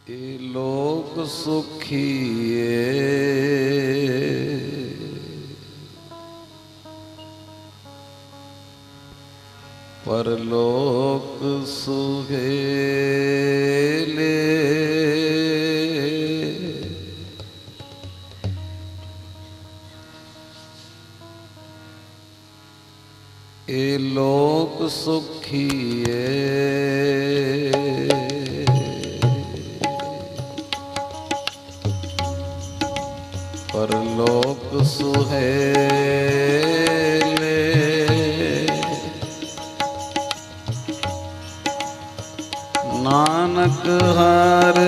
ये लोक सुखिए परलोक सुहेले। ये लोक सुखिए परलोक सुहेले। नानक हर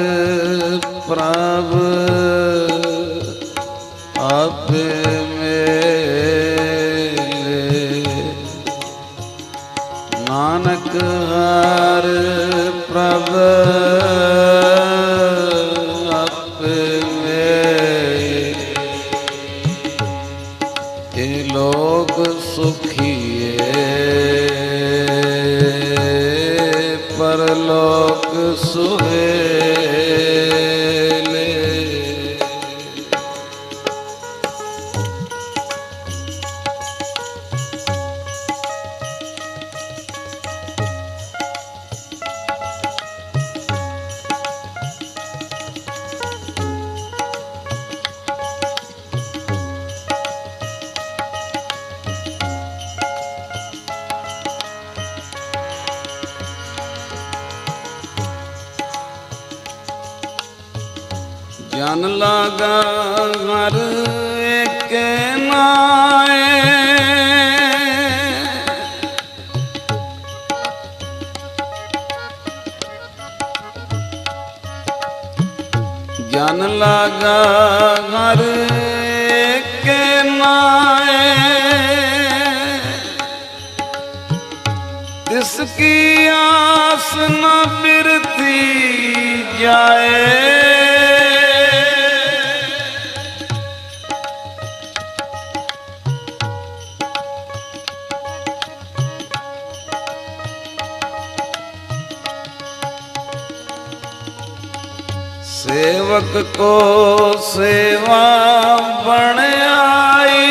प्रभ आप मेले। नानक हर प्रभ आप मेले। ये लोग सुखिए परलोक सुहेले। जन लागा हर एक नाए। जन लागा हर एक नाए। इसकी आस न बिरती जाए। सेवक को सेवा बन आई।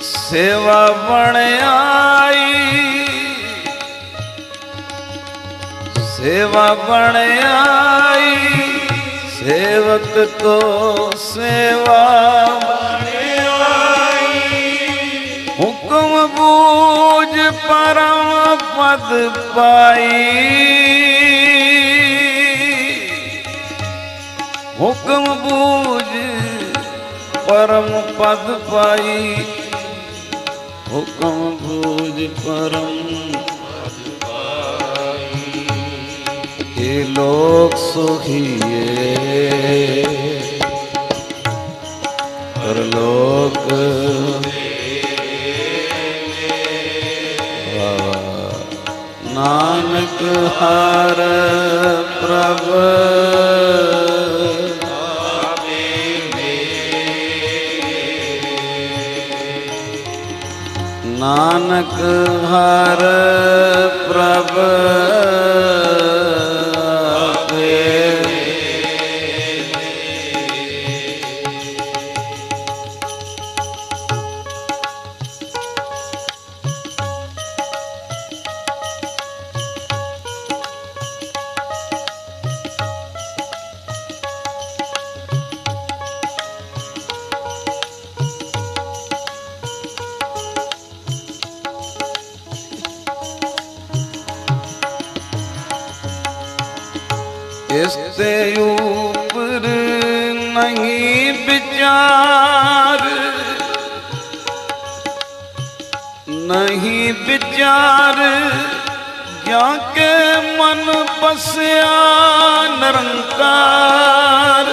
सेवा बन आई। सेवा बन आई। सेवक को सेवा बन आई। हुक्म बूझ परम पद पाई। हुक्म बूझ परम पद पाई। हुक्म बूझ परम पद पाई। ये लोग सुखिए परलोक नानक हर प्रभ नानक हर प्रभ इससे ऊपर नहीं विचार। नहीं विचार जाके मन बसया निरंकार।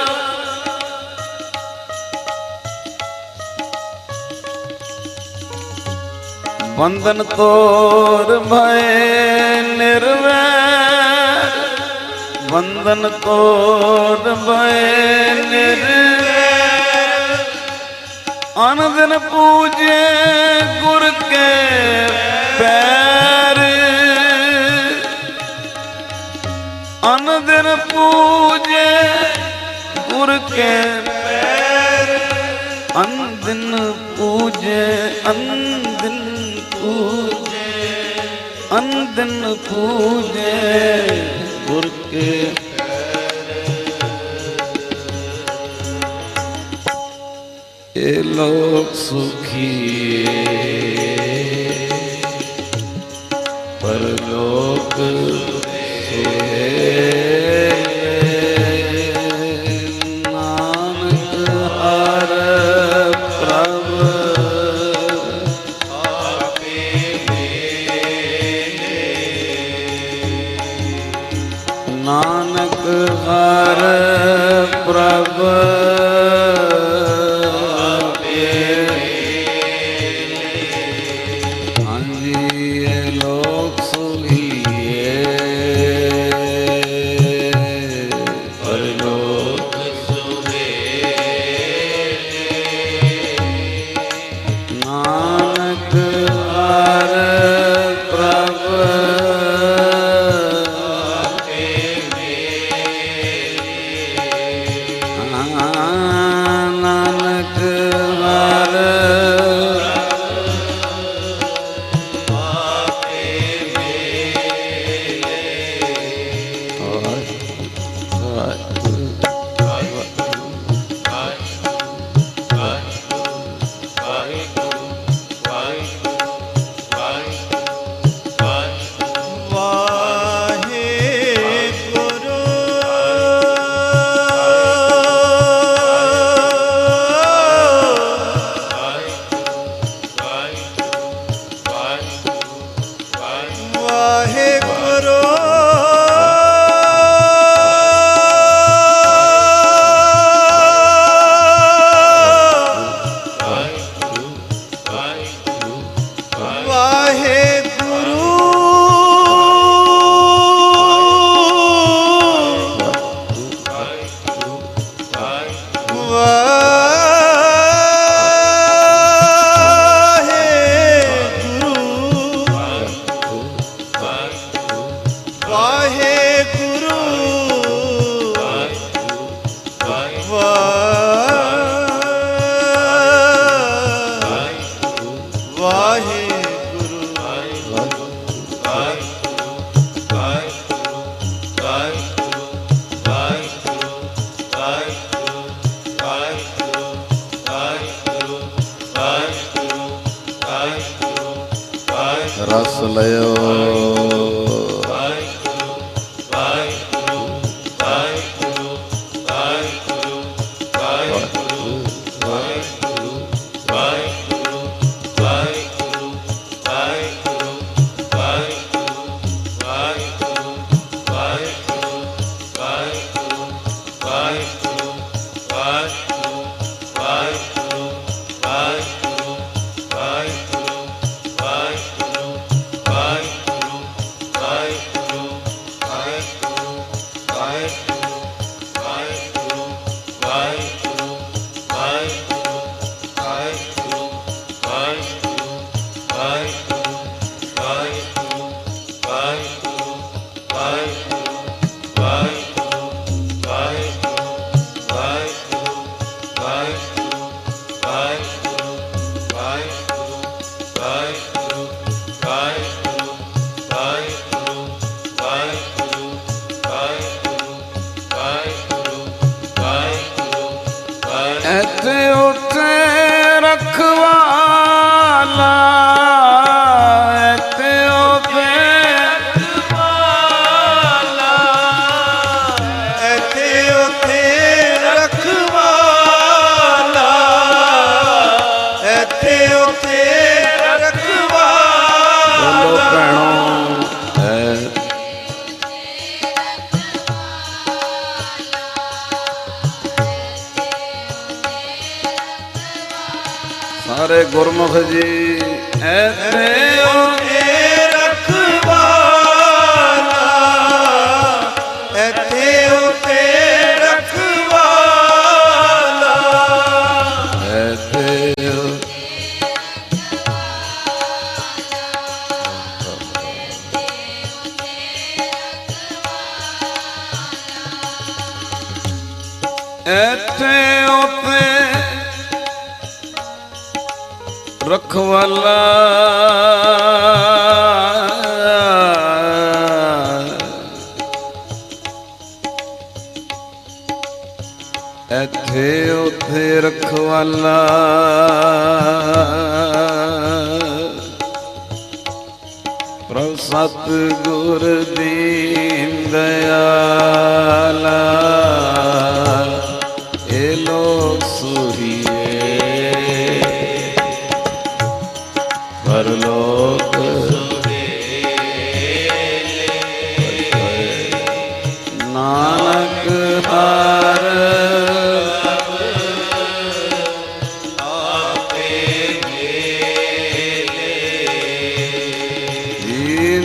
बंधन तोड़ भय निर्वैर। बंधन तोड़ भय निर्वैर। अनदिन पूजे गुर के पैर। पूजे गुर के पैर, अनदिन पूजे अनदिन पूजे अनदिन पूजे गुर के ये लोग सुखी परलोक नानक हर प्रभ आपे मेरे, नानक हर प्रभ रस लयो सारे गुरमुख जी ऐसे रखवाला ऐथे उते रखवाला ऐसे ਐਥੇ ਉਥੇ ਰਖਵਾਲਾ ਐਥੇ ਉਥੇ ਰਖਵਾਲਾ ਪ੍ਰਭ ਸਤਿਗੁਰ ਦੀਨ ਦਇਆਲਾ ਇਹ ਲੋਕ ਸੁਹੀਏ ਪਰਲੋਕ ਨਾਨਕ ਹਰ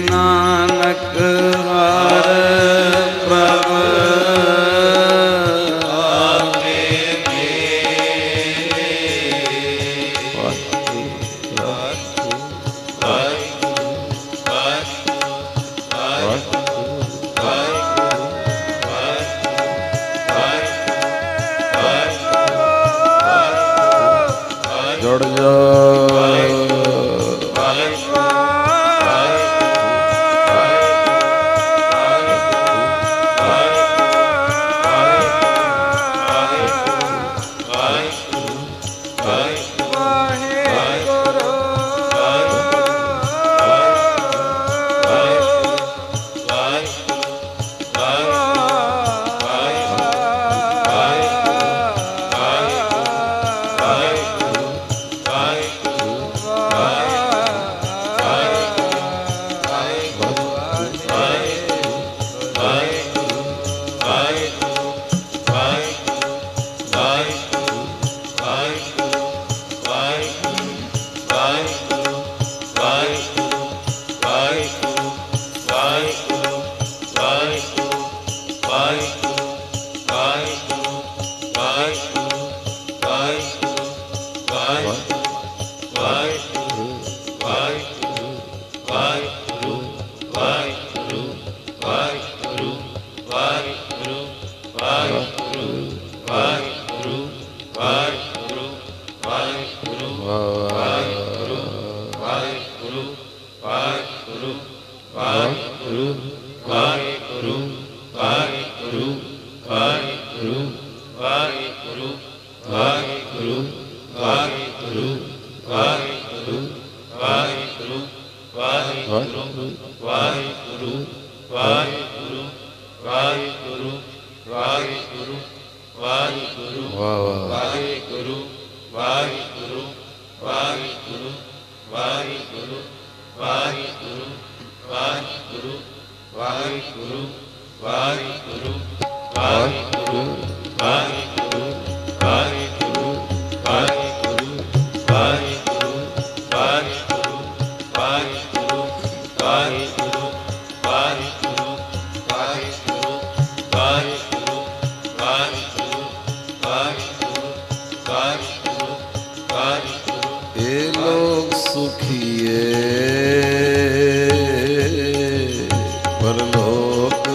ਨਾਨਕ ਹਰ ਪ੍ਰਭ ਆਪੇ ਜੁੜ ਜਾ ਇਹ ਲੋਕ ਸੁਖੀਏ ਪਰਲੋਕ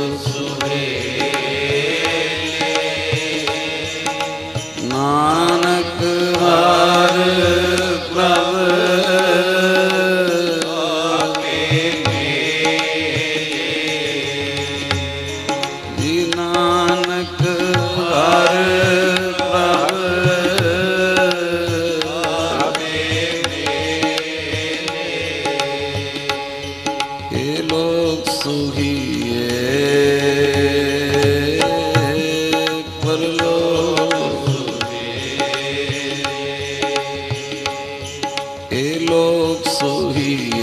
ਨਾਨਕ ਹਰ ਪ੍ਰਭ ਆਪੇ ਜੀ ਨਾਨਕ ਹਰ ਪ੍ਰਭ ਇਹ ਲੋਕ ਸੁਹੀਏ ਇਹ ਲੋਕ ਸੁਹੀਏ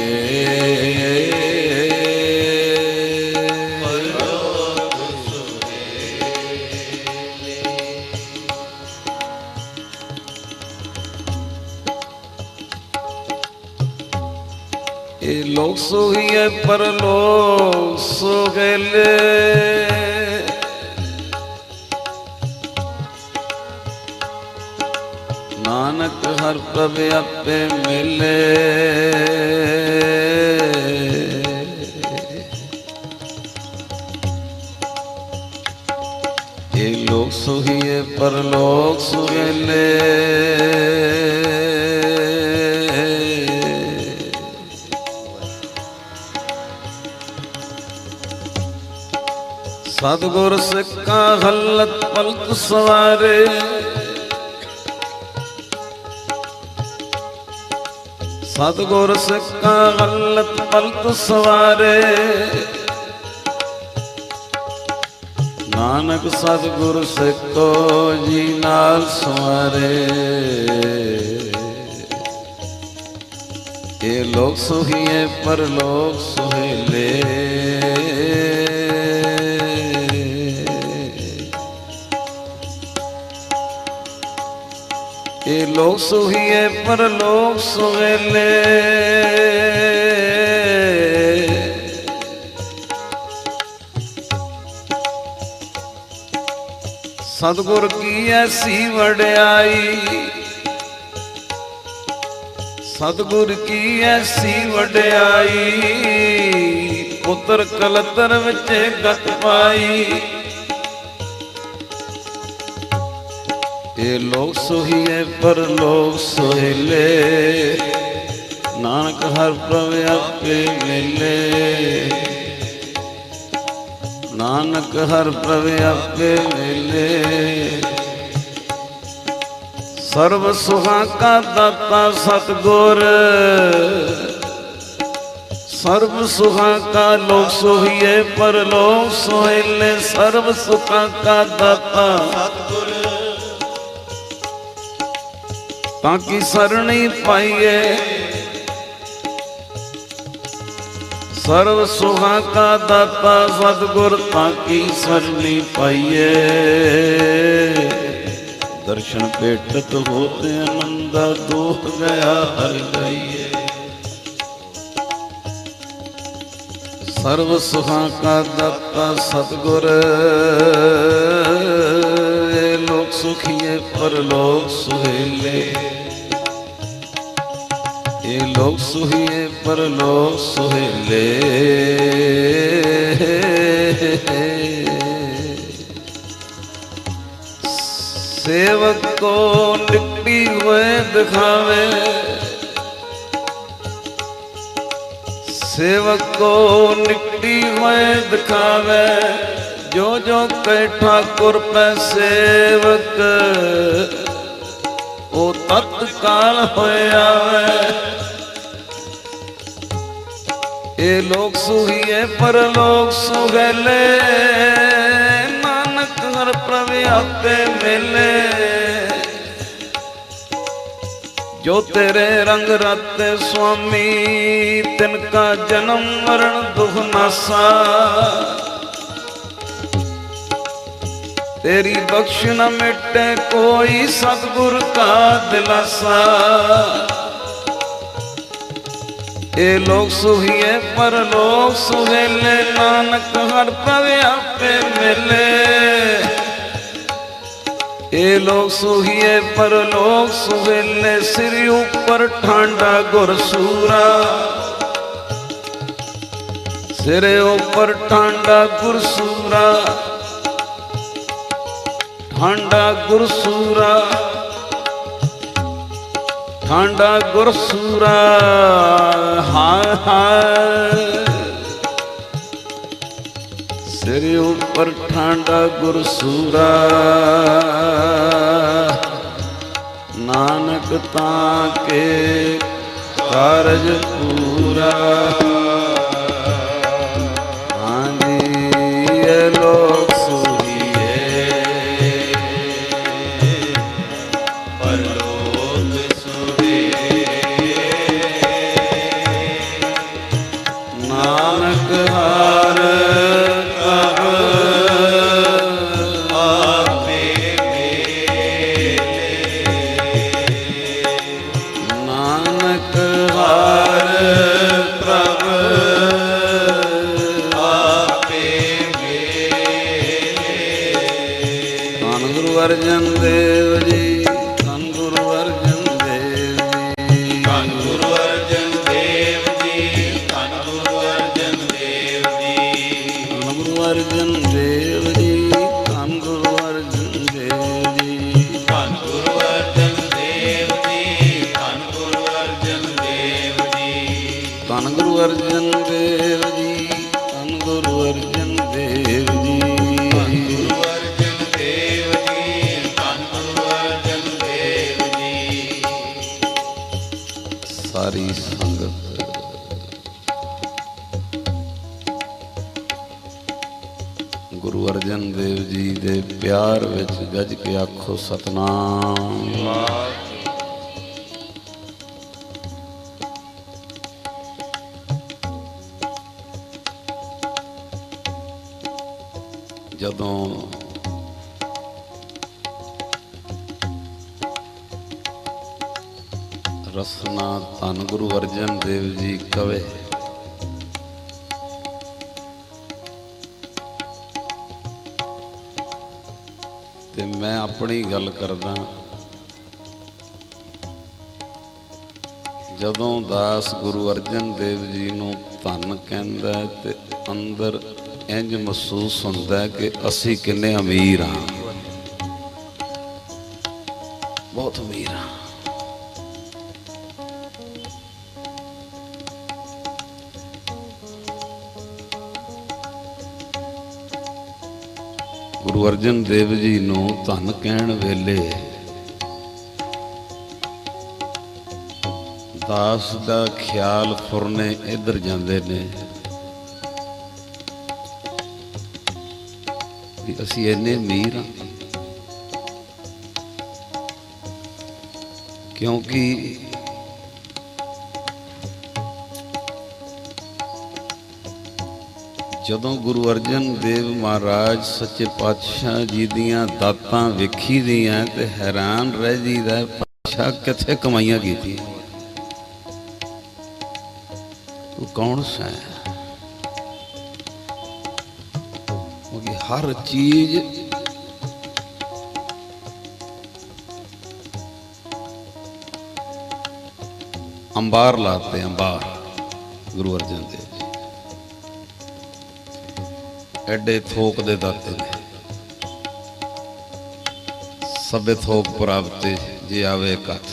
ਇਹ ਲੋਕ ਸੁਹੀਏ ਪਰਲੋਕ ਸੁਹੇਲੇ ਨਾਨਕ ਹਰ ਪ੍ਰਭ ਆਪੇ ਮਿਲੇ ਇਹ ਲੋਕ ਸੁਹੀਏ ਪਰਲੋਕ ਸੁਹੇਲੇ। ਸਤਿਗੁਰ ਸਿੱਖਾਂ ਹਲਤ ਪਲਕ ਸਵਾਰੇ, ਸਤਿਗੁਰ ਸਿੱਖਾਂ ਹਲਤ ਪਲਕ ਸਵਾਰੇ। ਨਾਨਕ ਸਤਿਗੁਰ ਸਿੱਖੋ ਜੀ ਨਾਲ ਸਵਾਰੇ। ਇਹ ਲੋਕ ਸੁਹੀਏ ਪਰਲੋਕ ਸੁਹੇਲੇ। ਇਹ ਲੋਕ ਸੁਹੀਏ ਪਰਲੋਕ ਸੁਹੇਲੇ। ਸਤਿਗੁਰ ਕੀ ਐਸੀ ਵਡਿਆਈ, ਸਤਿਗੁਰ ਕੀ ਐਸੀ ਵਡਿਆਈ। ਪੁੱਤਰ ਕਲਤਰ ਵਿੱਚ ਗਤ ਪਾਈ। ਇਹ ਲੋਕ ਸੁਹੀਏ ਪਰਲੋਕ ਸੁਹੇਲੇ। ਨਾਨਕ ਹਰ ਪ੍ਰਭ ਆਪੇ ਮਿਲੇ। ਨਾਨਕ ਹਰ ਪ੍ਰਭ ਆਪੇ ਮਿਲੇ। ਸਰਬ ਸੁਖਾਂ ਕਾ ਦਾਤਾ ਸਤਿਗੁਰ, ਸਰਬ ਸੁਖਾਂ ਕਾ ਲੋਕ ਸੁਹੀਏ ਪਰਲੋਕ ਸੁਹੇਲੇ। ਸਰਬ ਸੁਖਾਂ ਕਾ ਦਾਤਾ ਸਤਿਗੁਰ ਤਾਂ ਕੀ ਸਰਣੀ ਪਾਈਏ। ਸਰਬ ਸੁਖਾਂ ਕਾ ਦਾਤਾ ਸਤਿਗੁਰ ਤਾਂ ਕੀ ਸਰਣੀ ਪਾਈਏ। ਦਰਸ਼ਨ ਭੇਟਤ ਹੋਤੇ ਆਨੰਦਾ ਦੋਖ ਗਿਆ ਹਰਿ ਗਾਈਏ। ਸਰਬ ਸੁਖਾਂ ਕਾ ਦਾਤਾ ਸਤਿਗੁਰ, ਲੋਕ ਸੁਖੀਏ ਪਰਲੋਕ ਸੁਹੇਲੇ। ਇਹ ਲੋਕ ਸੁਹੀਏ ਪਰਲੋਕ ਸੁਹੇਲੇ। ਸੇਵਕ ਕੋ ਨਿਕਟੀ ਹੋਏ ਦਿਖਾਵੇ, ਸੇਵਕ ਕੋ ਨਿਕਟੀ ਹੋਏ ਦਿਖਾਵੇ। ਜੋ ਜੋ ਕਹੇ ਠਾਕੁਰ ਪੈ ਸੇਵਕ, ਉਹ ਤਤਕਾਲ ਹੋਏ ਆਵੇ। ਇਹ ਲੋਕ ਸੁਹੀਏ ਪਰਲੋਕ ਸੁਹੇਲੇ। ਨਾਨਕ ਹਰ ਪ੍ਰਭ ਆਪੇ ਮਿਲੇ। ਜੋ ਤੇਰੇ ਰੰਗ ਰਾਤੇ ਸੁਆਮੀ, ਤਿਨ ਕਾ ਜਨਮ ਮਰਨ ਦੁਖ ਨਾਸਾ। तेरी बख्श न मिटे कोई सतगुर का दिलासा। ए लोग सुहिए पर लोग सुहेले, नानक हर प्रभ आपे मिले। ए लोग सुहिए पर लोग सुहेले, सिर ऊपर ठांडा गुरसूरा। सिरे ऊपर ठांडा गुरसूरा, ਠਾਂਡਾ ਗੁਰਸੂਰਾ, ਠਾਂਡਾ ਗੁਰਸੂਰਾ। ਹਾਏ ਹਾਏ ਸਿਰ ਉੱਪਰ ਠਾਂਡਾ ਗੁਰਸੂਰਾ। ਨਾਨਕ ਤਾਂ ਕੇ ਕਾਰਜ ਪੂਰਾ। ਹਾਂਜੀ ਇਹ ਲੋਕ ਪ੍ਰਭ ਗੁਰੂ ਅਰਜਨ ਦੇਵ ਜੀ, ਧੰਨ ਗੁਰੂ ਅਰਜਨ ਦੇਵ ਜੀ। ਗੁਰੂ ਅਰਜਨ ਦੇਵ ਜੀ, ਧੰਨ ਗੁਰੂ ਅਰਜਨ ਦੇਵ ਜੀ। ਸਾਰੀ ਸੰਗਤ ਗੁਰੂ ਅਰਜਨ ਦੇਵ ਜੀ ਦੇ ਪਿਆਰ ਵਿੱਚ ਗੱਜ ਕੇ ਆਖੋ ਸਤਨਾਮ। ਜਦੋਂ ਰਸਨਾ ਧੰਨ ਗੁਰੂ ਅਰਜਨ ਦੇਵ ਜੀ ਕਵੇ, ਤੇ ਮੈਂ ਆਪਣੀ ਗੱਲ ਕਰਦਾ। ਜਦੋਂ ਦਾਸ ਗੁਰੂ ਅਰਜਨ ਦੇਵ ਜੀ ਨੂੰ ਧੰਨ ਕਹਿੰਦਾ ਤੇ ਅੰਦਰ ਇੰਜ ਮਹਿਸੂਸ ਹੁੰਦਾ ਕਿ ਅਸੀਂ ਕਿੰਨੇ ਅਮੀਰ ਹਾਂ, ਬਹੁਤ ਅਮੀਰ ਹਾਂ। ਗੁਰੂ ਅਰਜਨ ਦੇਵ ਜੀ ਨੂੰ ਧੰਨ ਕਹਿਣ ਵੇਲੇ ਦਾਸ ਦਾ ਖਿਆਲ ਫੁਰਨੇ ਇੱਧਰ ਜਾਂਦੇ ਨੇ ਵੀ ਅਸੀਂ ਇੰਨੇ ਅਮੀਰ ਹਾਂ, ਕਿਉਂਕਿ ਜਦੋਂ ਗੁਰੂ ਅਰਜਨ ਦੇਵ ਮਹਾਰਾਜ ਸੱਚੇ ਪਾਤਸ਼ਾਹ ਜੀ ਦੀਆਂ ਦਾਤਾਂ ਵੇਖੀ ਦੀਆਂ ਤੇ ਹੈਰਾਨ ਰਹਿ ਜੀਦਾ, ਪਾਤਸ਼ਾਹ ਕਿੱਥੇ ਕਮਾਈਆਂ ਕੀਤੀਆਂ, ਤੂੰ ਕੌਣ ਸੈਂ? ਕਿਉਂਕਿ ਹਰ ਚੀਜ਼ ਅੰਬਾਰ ਲਾਤੇ, ਅੰਬਾਰ ਗੁਰੂ ਅਰਜਨ ਦੇਵ ਜੀ ਐਡੇ ਥੋਕ ਦੇ ਦਾਤੇ ਨੇ। ਸਭੇ ਥੋਕ ਪ੍ਰਾਪਤੇ ਜੇ ਆਵੇ ਕਥ,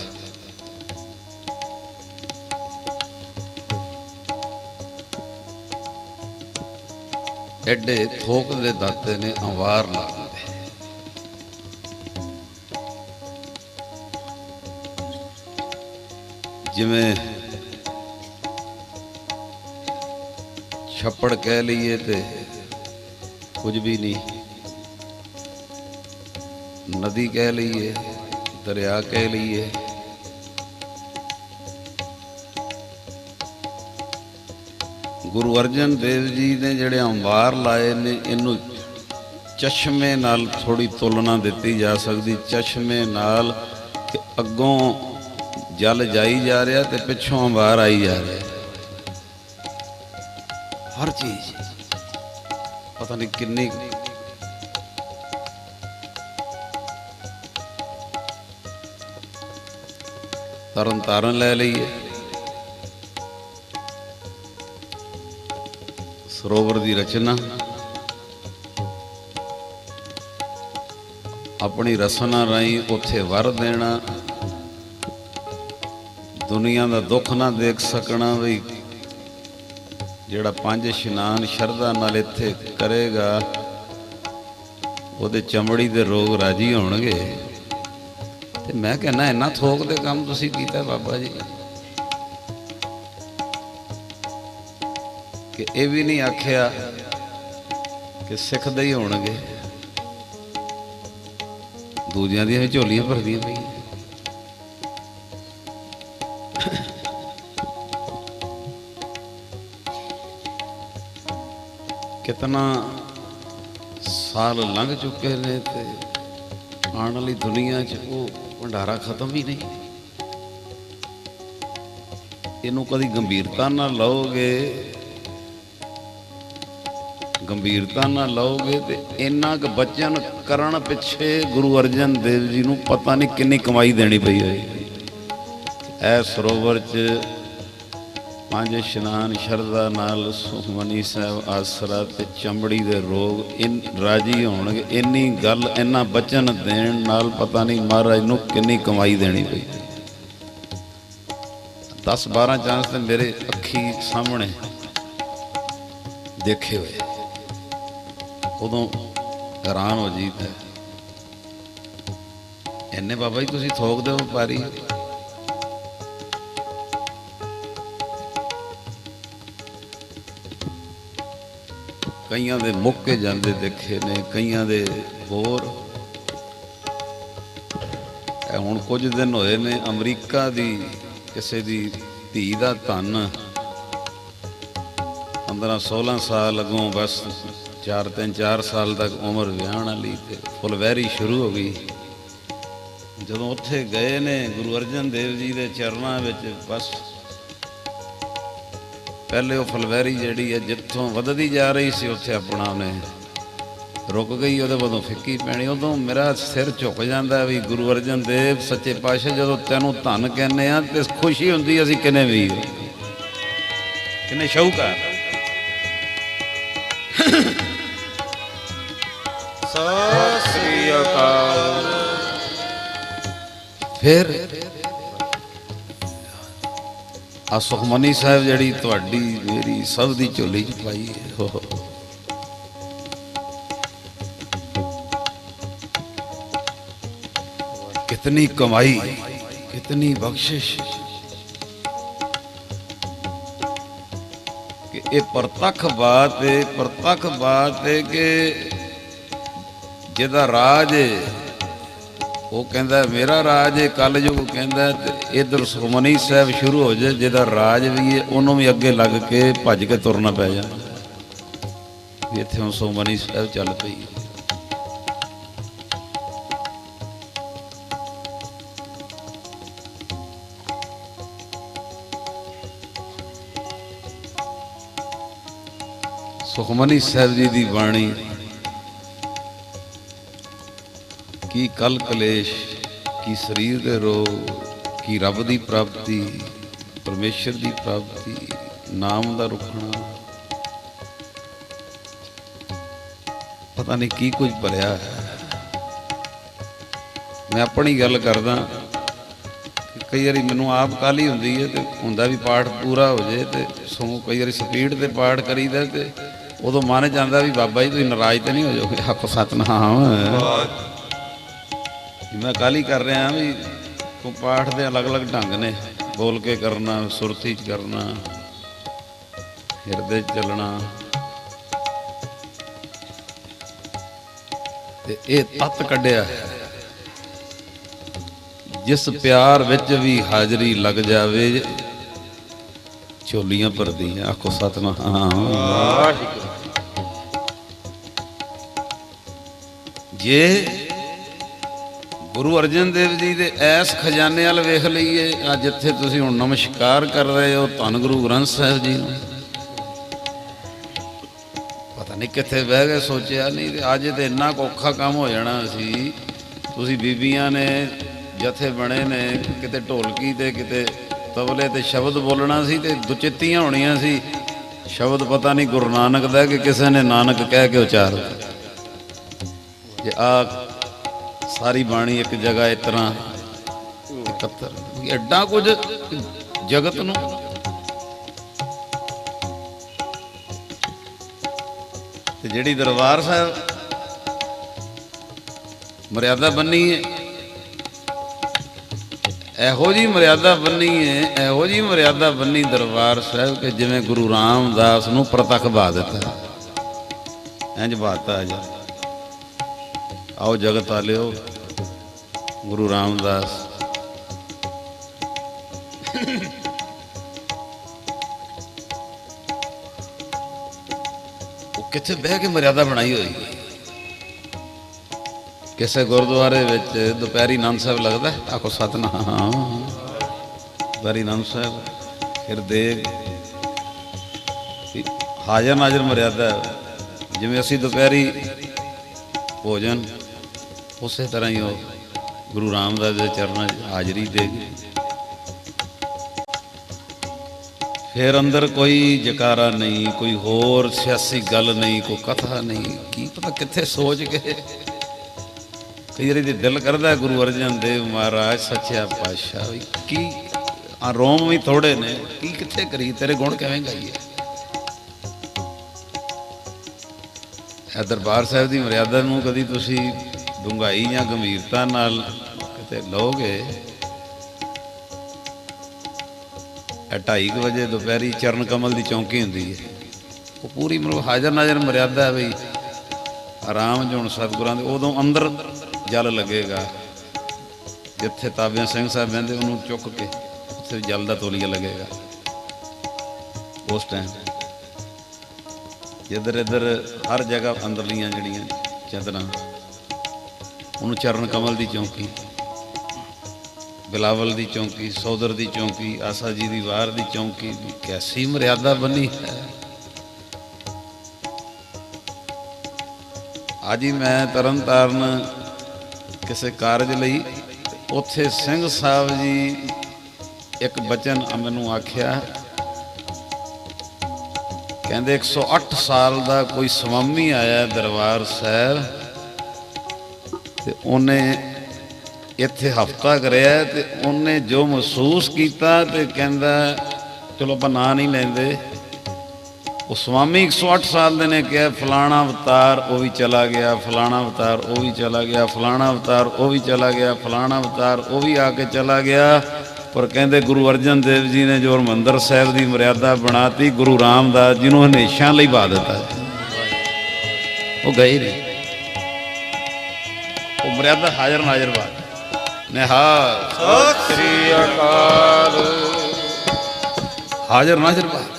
ਐਡੇ ਥੋਕ ਦੇ ਦਾਤੇ ਨੇ, ਅੰਵਾਰ ਲਾ ਦਿੰਦੇ। ਜਿਵੇਂ ਛੱਪੜ ਕਹਿ ਲਈਏ ਤੇ ਕੁਝ ਵੀ ਨਹੀਂ, ਨਦੀ ਕਹਿ ਲਈਏ, ਦਰਿਆ ਕਹਿ ਲਈਏ, ਗੁਰੂ ਅਰਜਨ ਦੇਵ ਜੀ ਨੇ ਜਿਹੜੇ ਅੰਵਾਰ ਲਾਏ ਨੇ, ਇਹਨੂੰ ਚਸ਼ਮੇ ਨਾਲ ਥੋੜੀ ਤੁਲਨਾ ਦਿੱਤੀ ਜਾ ਸਕਦੀ। ਚਸ਼ਮੇ ਨਾਲ ਕਿ ਅੱਗੋਂ ਜਲ ਜਾਈ ਜਾ ਰਿਹਾ ਤੇ ਪਿੱਛੋਂ ਅੰਵਾਰ ਆਈ ਜਾ ਰਿਹਾ। ਹਰ ਚੀਜ਼ ਪਤਾ ਨਹੀਂ ਕਿੰਨੀ ਤਰਨ ਤਾਰਨ ਲੈ ਲਈਏ, ਸਰੋਵਰ ਦੀ ਰਚਨਾ ਆਪਣੀ ਰਸਨਾ ਰਾਹੀਂ ਉੱਥੇ ਵਰ ਦੇਣਾ, ਦੁਨੀਆ ਦਾ ਦੁੱਖ ਨਾ ਦੇਖ ਸਕਣਾ। ਵੀ ਜਿਹੜਾ 5 ਇਸ਼ਨਾਨ ਸ਼ਰਧਾ ਨਾਲ ਇੱਥੇ ਕਰੇਗਾ ਉਹਦੇ ਚਮੜੀ ਦੇ ਰੋਗ ਰਾਜੀ ਹੋਣਗੇ। ਤੇ ਮੈਂ ਕਹਿੰਦਾ ਇੰਨਾ ਥੋਕ ਦੇ ਕੰਮ ਤੁਸੀਂ ਕੀਤਾ ਬਾਬਾ ਜੀ, ਕਿ ਇਹ ਵੀ ਨਹੀਂ ਆਖਿਆ ਕਿ ਸਿੱਖਦੇ ਹੀ ਹੋਣਗੇ, ਦੂਜਿਆਂ ਦੀਆਂ ਵੀ ਝੋਲੀਆਂ ਭਰਦੀਆਂ ਪਈਆਂ। ਕਿਤਨਾ ਸਾਲ ਲੰਘ ਚੁੱਕੇ ਨੇ ਤੇ ਆਉਣ ਵਾਲੀ ਦੁਨੀਆ 'ਚ ਉਹ ਭੰਡਾਰਾ ਖਤਮ ਹੀ ਨਹੀਂ। ਇਹਨੂੰ ਕਦੀ ਗੰਭੀਰਤਾ ਨਾਲ ਲਓਗੇ, ਗੰਭੀਰਤਾ ਨਾਲ ਲਓਗੇ ਤੇ ਇੰਨਾ ਕੁ ਬਚਨ ਕਰਨ ਪਿੱਛੇ ਗੁਰੂ ਅਰਜਨ ਦੇਵ ਜੀ ਨੂੰ ਪਤਾ ਨਹੀਂ ਕਿੰਨੀ ਕਮਾਈ ਦੇਣੀ ਪਈ ਹੈ। ਇਹ ਸਰੋਵਰ 'ਚ 5 ਇਸ਼ਨਾਨ ਸ਼ਰਧਾ ਨਾਲ, ਸੁਖਮਨੀ ਸਾਹਿਬ ਆਸਰਾ ਤੇ ਚਮੜੀ ਦੇ ਰੋਗ ਰਾਜੀ ਹੋਣਗੇ। ਇੰਨੀ ਗੱਲ, ਇੰਨਾ ਬਚਨ ਦੇਣ ਨਾਲ ਪਤਾ ਨਹੀਂ ਮਹਾਰਾਜ ਨੂੰ ਕਿੰਨੀ ਕਮਾਈ ਦੇਣੀ ਪਈ। 10-12 ਚਾਂਸ ਤੇ ਮੇਰੇ ਅੱਖੀ ਸਾਹਮਣੇ ਦੇਖੇ ਹੋਏ, ਉਦੋਂ ਹੈਰਾਨ ਹੋ ਜੀਦਾ, ਇੰਨੇ ਬਾਬਾ ਜੀ ਤੁਸੀਂ ਥੋਕਦੇ ਹੋ ਵਪਾਰੀ। ਕਈਆਂ ਦੇ ਮੁੱਕੇ ਜਾਂਦੇ ਦੇਖੇ ਨੇ, ਕਈਆਂ ਦੇ ਹੋਰ। ਇਹ ਹੁਣ ਕੁਝ ਦਿਨ ਹੋਏ ਨੇ, ਅਮਰੀਕਾ ਦੀ ਕਿਸੇ ਦੀ ਧੀ ਦਾ ਧਨ 15-16 ਸਾਲ ਅੱਗੋਂ, ਬਸ 3-4 ਸਾਲ ਤੱਕ ਉਮਰ ਵਿਆਹਣ ਵਾਲੀ, ਤੇ ਫੁਲਵੈਰੀ ਸ਼ੁਰੂ ਹੋ ਗਈ। ਜਦੋਂ ਉੱਥੇ ਗਏ ਨੇ ਗੁਰੂ ਅਰਜਨ ਦੇਵ ਜੀ ਦੇ ਚਰਨਾਂ ਵਿੱਚ, ਬਸ ਪਹਿਲੇ ਉਹ ਫੁਲਵੈਰੀ ਜਿਹੜੀ ਹੈ ਜਿੱਥੋਂ ਵੱਧਦੀ ਜਾ ਰਹੀ ਸੀ, ਉੱਥੇ ਆਪਣਾ ਉਹਨੇ ਰੁਕ ਗਈ, ਉਹਦੇ ਵੱਲੋਂ ਫਿੱਕੀ ਪੈਣੀ। ਉਦੋਂ ਮੇਰਾ ਸਿਰ ਝੁਕ ਜਾਂਦਾ ਵੀ ਗੁਰੂ ਅਰਜਨ ਦੇਵ ਸੱਚੇ ਪਾਤਸ਼ਾਹ, ਜਦੋਂ ਤੈਨੂੰ ਧੰਨ ਕਹਿੰਦੇ ਆ ਤੇ ਖੁਸ਼ੀ ਹੁੰਦੀ, ਅਸੀਂ ਕਿੰਨੇ ਵੀਰ, ਕਿੰਨੇ ਸ਼ੌਕਰ। ਸਤਿ ਸ੍ਰੀ ਅਕਾਲ। ਫਿਰ ਆ ਸੁਖਮਨੀ ਸਾਹਿਬ ਜਿਹੜੀ ਤੁਹਾਡੀ ਮੇਰੀ ਸਭ ਦੀ ਝੋਲੀ 'ਚ ਪਾਈ ਹੈ, कितनी कमाई, कितनी बख्शिश, कि ये प्रतख बात है कि जिहदा राज है वो कहता मेरा राज है, कल जो कहता इधर सुखमनी साहब शुरू हो जाए, जिहदा राज भी है उन्होंने भी अगे लग के भज के तुरना पै जाना। इत्थे हुण सुखमनी साहब चल पई। सुखमनी साहब जी की बाणी, की कल कलेश, की शरीर के रोग, की रब की प्राप्ति, परमेश्वर की प्राप्ति, नाम का रुकना, पता नहीं की कुछ भरिया है। मैं अपनी गल करदा, कई बार मैनू आप काली हुंदी है ते हुंदा भी पाठ पूरा हो जाए, तो सो कई बार स्पीड से पाठ करीदा, तो उदों मन जाता भी बाबा जी तुसीं नाराज तो नहीं हो जाओगे। आखो सतनाम। मैं काली कर रहा भी तो पाठ के अलग अलग ढंग ने, बोल के करना, सुरती च करना, हिरदे च चलना, ते ये तत्त कढ़िया है जिस प्यार विच भी हाजरी लग जावे झोलियां भरदी। आखो सतनाम। जे गुरु अर्जन देव जी दे ऐस खजाने वाल वेख लीए, अज जिथे तुसीं हुण नमस्कार कर रहे हो धन गुरु ग्रंथ साहिब जी नूं, पता नहीं कित्थे बह गए, सोचिया नहीं। अज तो इन्ना औखा काम हो जाना सी। तुसीं बीबियां ने जथे बने ने, किते ढोलकी ते किते तबले ते शब्द बोलना सी, ते दुचित्तियां होणियां सी। शब्द पता नहीं गुरु नानक दा कि किसी ने नानक कह के उचार, जे आ सारी बाणी एक जगह इस तरह इकत्तर, एडा कुछ जगत नूं ते जिहड़ी दरबार साहब मर्यादा बनी है, ਇਹੋ जी मर्यादा बनी है, ਇਹੋ जी मर्यादा बनी दरबार साहब के जिवें गुरु रामदास नूं प्रतख बहा दिता, इंज बहाता जा। आओ जगत आलियो, गुरु रामदास वो कित्थे बह के मर्यादा बनाई हुई। किसी गुरुद्वारे विच दोपहरी आनंद साहब लगता है, आखो सतनाम। दोपहरी आनंद साहब फिर देग हाजर नाजर मर्यादा, जिवें असीं दोपहरी भोजन उस तरह ही वो गुरु रामदास के चरणों हाजरी दे गए। फिर अंदर कोई जकारा नहीं, कोई होर सियासी गल नहीं, कोई कथा नहीं, की पता कित्थे सोच के कई बार दिल करता गुरु अर्जन देव महाराज सच्चा पातशाह की ਆ ਰੋਮ ਵੀ ਥੋੜੇ ਨੇ, ਕੀ ਕਿੱਥੇ ਕਰੀ, ਤੇਰੇ ਗੁਣ ਕਿਵੇਂ ਗਾਈਏ। ਇਹ ਦਰਬਾਰ ਸਾਹਿਬ ਦੀ ਮਰਿਆਦਾ ਨੂੰ ਕਦੀ ਤੁਸੀਂ ਡੂੰਘਾਈ ਜਾਂ ਗੰਭੀਰਤਾ ਨਾਲ ਕਿਤੇ ਲਓਗੇ। ਇਹ 2:30 ਵਜੇ ਦੁਪਹਿਰੀ ਚਰਨ ਕਮਲ ਦੀ ਚੌਂਕੀ ਹੁੰਦੀ ਹੈ, ਉਹ ਪੂਰੀ ਮਤਲਬ ਹਾਜ਼ਰ ਨਾਜ਼ਰ ਮਰਿਆਦਾ ਹੈ ਬਈ ਆਰਾਮ ਜੁਣ ਸਤਿਗੁਰਾਂ ਦੇ। ਉਦੋਂ ਅੰਦਰ ਜਲ ਲੱਗੇਗਾ, ਜਿੱਥੇ ਤਾਬਿਆਂ ਸਿੰਘ ਸਾਹਿਬ ਬਹਿੰਦੇ ਉਹਨੂੰ ਚੁੱਕ ਕੇ ਉੱਥੇ ਜਲ ਦਾ ਤੋਲੀਆ ਲੱਗੇਗਾ। ਉਸ ਟਾਈਮ ਇੱਧਰ ਇੱਧਰ ਹਰ ਜਗ੍ਹਾ ਅੰਦਰਲੀਆਂ ਜਿਹੜੀਆਂ ਚਾਦਰਾਂ, ਉਹਨੂੰ ਚਰਨ ਕਮਲ ਦੀ ਚੌਂਕੀ, ਬਿਲਾਵਲ ਦੀ ਚੌਂਕੀ, ਸੌਦਰ ਦੀ ਚੌਂਕੀ, ਆਸਾ ਜੀ ਦੀ ਵਾਰ ਦੀ ਚੌਂਕੀ। ਕੈਸੀ ਮਰਿਆਦਾ ਬਣੀ ਹੈ। ਅੱਜ ਹੀ ਮੈਂ ਤਰਨ ਤਾਰਨ ਕਿਸੇ ਕਾਰਜ ਲਈ, ਉੱਥੇ ਸਿੰਘ ਸਾਹਿਬ ਜੀ ਇੱਕ ਬਚਨ ਮੈਨੂੰ ਆਖਿਆ, ਕਹਿੰਦੇ 108 ਸਾਲ ਦਾ ਕੋਈ ਸਵਾਮੀ ਆਇਆ ਦਰਬਾਰ ਸਾਹਿਬ, ਤੇ ਉਹਨੇ ਇੱਥੇ ਹਫਤਾ ਕਰਿਆ, ਤੇ ਉਹਨੇ ਜੋ ਮਹਿਸੂਸ ਕੀਤਾ, ਤੇ ਕਹਿੰਦਾ ਚਲੋ ਆਪਾਂ ਨਾਂ ਨਹੀਂ ਲੈਂਦੇ, ਉਹ ਸਵਾਮੀ 108 ਸਾਲ ਦੇ ਨੇ ਕਿਹਾ ਫਲਾਣਾ ਅਵਤਾਰ ਉਹ ਵੀ ਚਲਾ ਗਿਆ, ਫਲਾਣਾ ਅਵਤਾਰ ਉਹ ਵੀ ਚਲਾ ਗਿਆ, ਫਲਾਣਾ ਅਵਤਾਰ ਉਹ ਵੀ ਚਲਾ ਗਿਆ, ਫਲਾਣਾ ਅਵਤਾਰ ਉਹ ਵੀ ਆ ਕੇ ਚਲਾ ਗਿਆ। ਪਰ ਕਹਿੰਦੇ ਗੁਰੂ ਅਰਜਨ ਦੇਵ ਜੀ ਨੇ ਜੋ ਹਰਿਮੰਦਰ ਸਾਹਿਬ ਦੀ ਮਰਿਆਦਾ ਬਣਾਤੀ, ਗੁਰੂ ਰਾਮਦਾਸ ਜੀ ਨੂੰ ਹਮੇਸ਼ਾ ਲਈ ਪਾ ਦਿੱਤਾ, ਉਹ ਗਏ ਨਹੀਂ। ਉਹ ਮਰਿਆਦਾ ਹਾਜ਼ਰ ਨਾਜ਼ਰ ਬਾਤ ਨਿਹਾਲ ਸਤਿ ਸ੍ਰੀ ਅਕਾਲ। ਹਾਜ਼ਰ ਨਾਜ਼ਰ ਬਾਤ।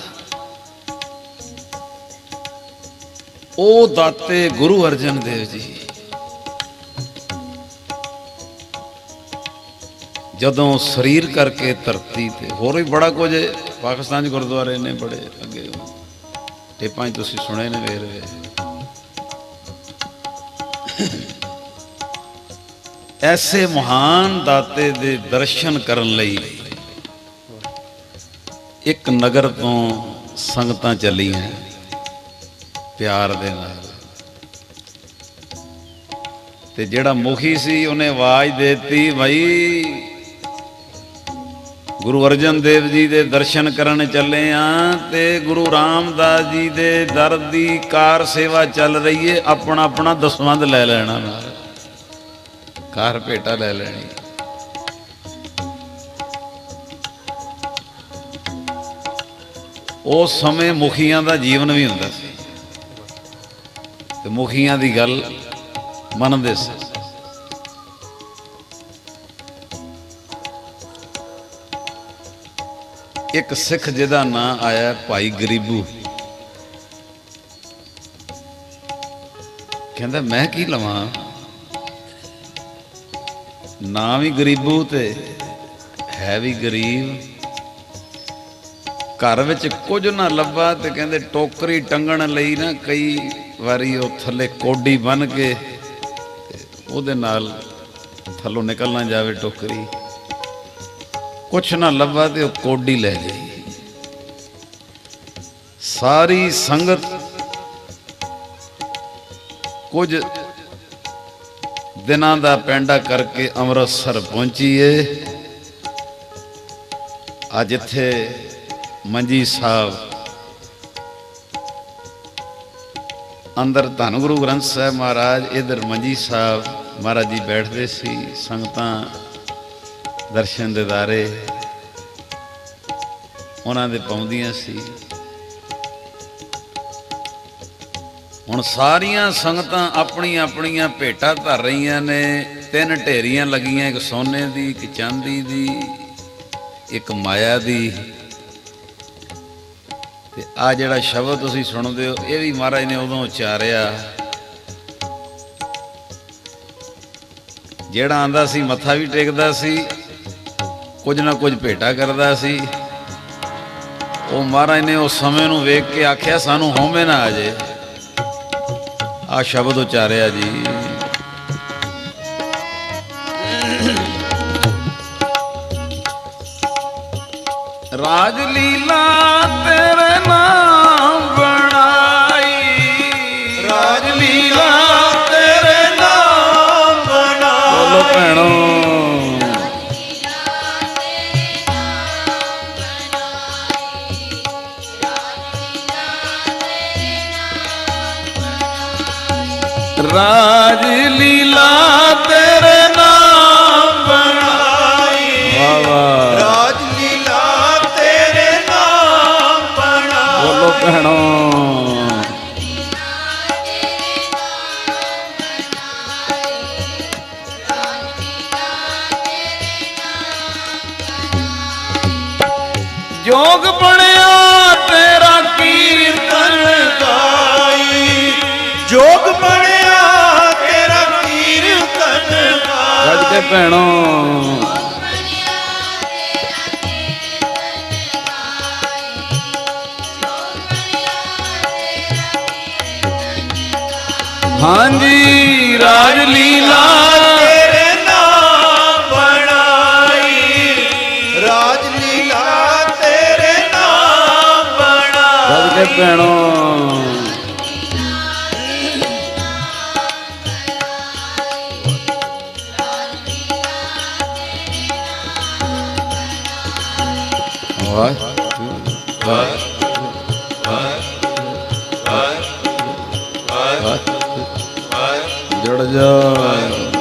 ਉਹ ਦਾਤੇ ਗੁਰੂ ਅਰਜਨ ਦੇਵ ਜੀ ਜਦੋਂ ਸਰੀਰ ਕਰਕੇ ਧਰਤੀ ਤੇ, ਹੋਰ ਵੀ ਬੜਾ ਕੁਝ ਪਾਕਿਸਤਾਨ 'ਚ ਗੁਰਦੁਆਰੇ ਨੇ ਬੜੇ ਅੱਗੇ, ਟੇਪਾਂ 'ਚ ਤੁਸੀਂ ਸੁਣੇ ਨੇ ਵੇਰਵੇ। ਐਸੇ ਮਹਾਨ ਦਾਤੇ ਦੇ ਦਰਸ਼ਨ ਕਰਨ ਲਈ ਇੱਕ ਨਗਰ ਤੋਂ ਸੰਗਤਾਂ ਚੱਲੀਆਂ ਪਿਆਰ ਦੇ ਨਾਲ, ਤੇ ਜਿਹੜਾ ਮੁਖੀ ਸੀ ਉਹਨੇ ਆਵਾਜ਼ ਦੇਤੀ, ਭਾਈ ਗੁਰੂ ਅਰਜਨ ਦੇਵ ਜੀ ਦੇ ਦਰਸ਼ਨ ਕਰਨ ਚੱਲੇ ਆ, ਤੇ ਗੁਰੂ ਰਾਮਦਾਸ ਜੀ ਦੇ ਦਰ ਦੀ ਕਾਰ ਸੇਵਾ ਚੱਲ ਰਹੀ ਏ, ਆਪਣਾ ਆਪਣਾ ਦਸਵੰਧ ਲੈ ਲੈਣਾ, ਨਾਲ ਕਾਰ ਭੇਟਾ ਲੈ ਲੈਣੀ। ਉਸ ਸਮੇਂ ਮੁਖੀਆਂ ਦਾ ਜੀਵਨ ਵੀ ਹੁੰਦਾ ਸੀ, ਤੇ ਮੁਖੀਆਂ ਦੀ ਗੱਲ ਮੰਨਦੇ ਸੀ। ਇੱਕ ਸਿੱਖ ਜਿਹਦਾ ਨਾਂ ਆਇਆ ਭਾਈ ਗਰੀਬੂ, ਕਹਿੰਦਾ ਮੈਂ ਕੀ ਲਵਾਂ, ਨਾਂ ਵੀ ਗਰੀਬੂ ਤੇ ਹੈ ਵੀ ਗਰੀਬ, ਘਰ ਵਿੱਚ ਕੁਝ ਨਾ ਲੱਭਾ, ਤੇ ਕਹਿੰਦੇ ਟੋਕਰੀ ਟੰਗਣ ਲਈ ਨਾ ਕਈ ਵਾਰੀ ਉਹ ਥੱਲੇ ਕੋਡੀ ਬੰਨ ਕੇ ਉਹਦੇ ਨਾਲ ਥੱਲੋਂ ਨਿਕਲ ਨਾ ਜਾਵੇ ਟੋਕਰੀ, ਕੁਛ ਨਾ ਲੱਭਾ ਤੇ ਉਹ ਕੋਡੀ ਲੈ ਗਈ। ਸਾਰੀ ਸੰਗਤ ਕੁਝ ਦਿਨਾਂ ਦਾ ਪੈਂਡਾ ਕਰਕੇ ਅੰਮ੍ਰਿਤਸਰ ਪਹੁੰਚੀ ਏ। ਅੱਜ ਇੱਥੇ ਮੰਜੀ ਸਾਹਿਬ ਅੰਦਰ ਧੰਨ ਗੁਰੂ ਗ੍ਰੰਥ ਸਾਹਿਬ ਮਹਾਰਾਜ, ਇਧਰ ਮੰਜੀ ਸਾਹਿਬ ਮਹਾਰਾਜ ਜੀ ਬੈਠਦੇ ਸੀ, ਸੰਗਤਾਂ ਦਰਸ਼ਨ ਦਿਦਾਰੇ ਉਹਨਾਂ ਦੇ ਪਾਉਂਦੀਆਂ ਸੀ। ਹੁਣ ਸਾਰੀਆਂ ਸੰਗਤਾਂ ਆਪਣੀਆਂ ਆਪਣੀਆਂ ਭੇਟਾਂ ਧਰ ਰਹੀਆਂ ਨੇ, 3 ਢੇਰੀਆਂ ਲੱਗੀਆਂ, ਇੱਕ ਸੋਨੇ ਦੀ, ਇੱਕ ਚਾਂਦੀ ਦੀ, ਇੱਕ ਮਾਇਆ ਦੀ। ਤੇ ਆ ਜਿਹੜਾ ਸ਼ਬਦ ਤੁਸੀਂ ਸੁਣਦੇ ਹੋ, ਇਹ ਵੀ ਮਹਾਰਾਜ ਨੇ ਉਦੋਂ ਉਚਾਰਿਆ, ਜਿਹੜਾ ਆਂਦਾ ਸੀ ਮੱਥਾ ਵੀ ਟੇਕਦਾ ਸੀ, ਕੁਝ ਨਾ ਕੁਝ ਭੇਟਾ ਕਰਦਾ ਸੀ। ਉਹ ਮਹਾਰਾਜ ਨੇ ਉਸ ਸਮੇਂ ਨੂੰ ਵੇਖ ਕੇ ਆਖਿਆ ਸਾਨੂੰ ਹਉਮੈ ਨਾ ਆ ਜੇ। ਆ ਸ਼ਬਦ ਉਚਾਰਿਆ ਜੀ, ਰਾਜ ਲੀਲਾ ਤੇਰੇ ਨਾਮ ਬਣਾਈ, ਰਾਜ ਲੀਲਾ ਤੇਰੇ ਨਾਮ ਬਣਾਈ। ਬੋਲੋ ਭੈਣੋ, ਜੋਗ ਬਣਿਆ ਤੇਰਾ ਕੀਰਤਨ ਗਾਈ ਜੋਗ ਬਣਿਆ ਤੇਰਾ ਕੀਰਤਨ ਗਾਈ ਗੱਜ ਕੇ ਭੈਣੋ ਹਾਂਜੀ ਰਾਜ ਲੀਲਾ ਤੇਰੇ ਨਾਮ ਬਣਾਈ ਰਾਜ ਲੀਲਾ ਤੇਰੇ ਨਾਮ ਬਣਾਈ ਗੱਜ ਕੇ ਭੈਣੋ ਜੜ ਜਾ ਵਾਹਿਗੁਰੂ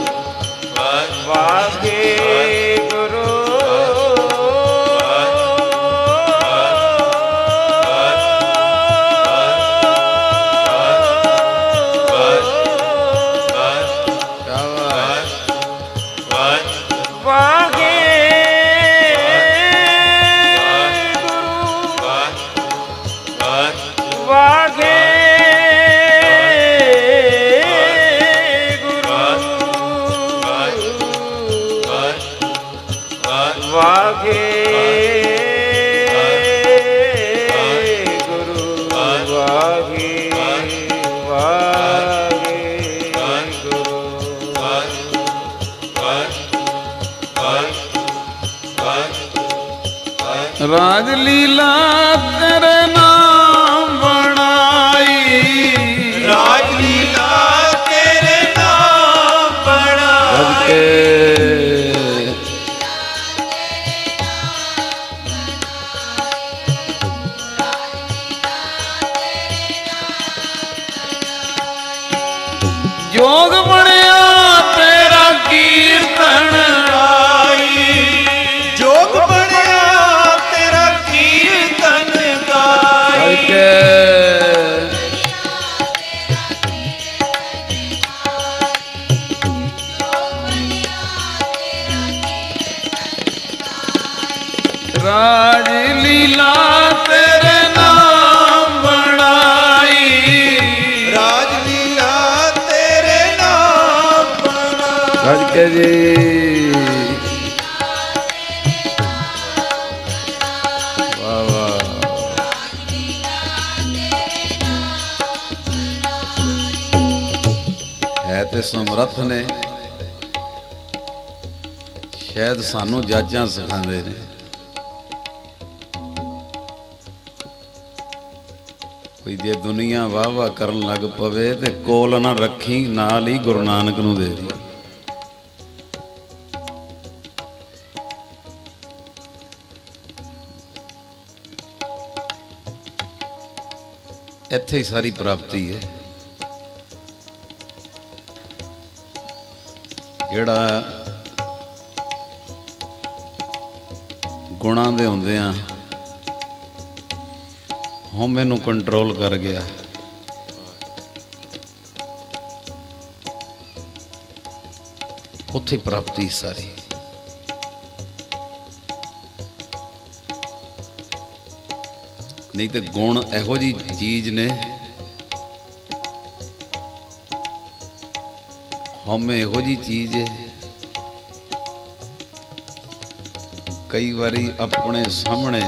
ਰਾਜ ਲੀਲਾ ਤੇਰੇ ਨਾਮ ਬਣਾਈ ਰਾਜ ਲੀਲਾ ਤੇਰੇ ਨਾਮ ਬਣਾਈ ਕੇ ਜੋਗ ਬਣਿਆ ਤੇਰਾ ਕੀਰਤਨ ਗਾਈ ਜੋਗ ਬਣਿਆ ਤੇਰਾ ਕੀਰਤਨ ਗਾਈ ਕੇ ਰਾਜ ਲੀਲਾ ਤੇਰੇ ਨਾਮ ਬਣਾਈ ਰਾਜ ਲੀਲਾ ਤੇਰੇ ਨਾਮ ਬਣਾਈ ਗੱਜ ਕੇ ਜੀ ਵਾਹ ਵਾਹ ਹੈ ਤੇ ਸਮਰੱਥ ਨੇ ਸ਼ਾਇਦ ਸਾਨੂੰ ਜਾਜਾਂ ਸਿਖਾਉਂਦੇ ਨੇ ਕੋਈ ਜੇ ਦੁਨੀਆ ਵਾਹ ਵਾਹ ਕਰਨ ਲੱਗ ਪਵੇ ਤੇ ਕੋਲ ਨਾ ਰੱਖੀ ਨਾਲ ਹੀ ਗੁਰੂ ਨਾਨਕ ਨੂੰ ਦੇ ਦੀ ਇੱਥੇ ਹੀ ਸਾਰੀ ਪ੍ਰਾਪਤੀ ਹੈ ਜਿਹੜਾ ਗੁਣਾਂ ਦੇ ਹੁੰਦੇ ਆ ਹਉਮੈ ਨੂੰ ਕੰਟਰੋਲ ਕਰ ਗਿਆ ਉੱਥੇ ਪ੍ਰਾਪਤੀ ਸਾਰੀ ਨਹੀਂ ਤੇ ਗੁਣ ਇਹੋ ਜੀ ਚੀਜ਼ ਨੇ ਹਉਮੈ ਇਹੋ ਜੀ ਚੀਜ਼ ਹੈ ਕਈ ਵਾਰੀ ਆਪਣੇ ਸਾਹਮਣੇ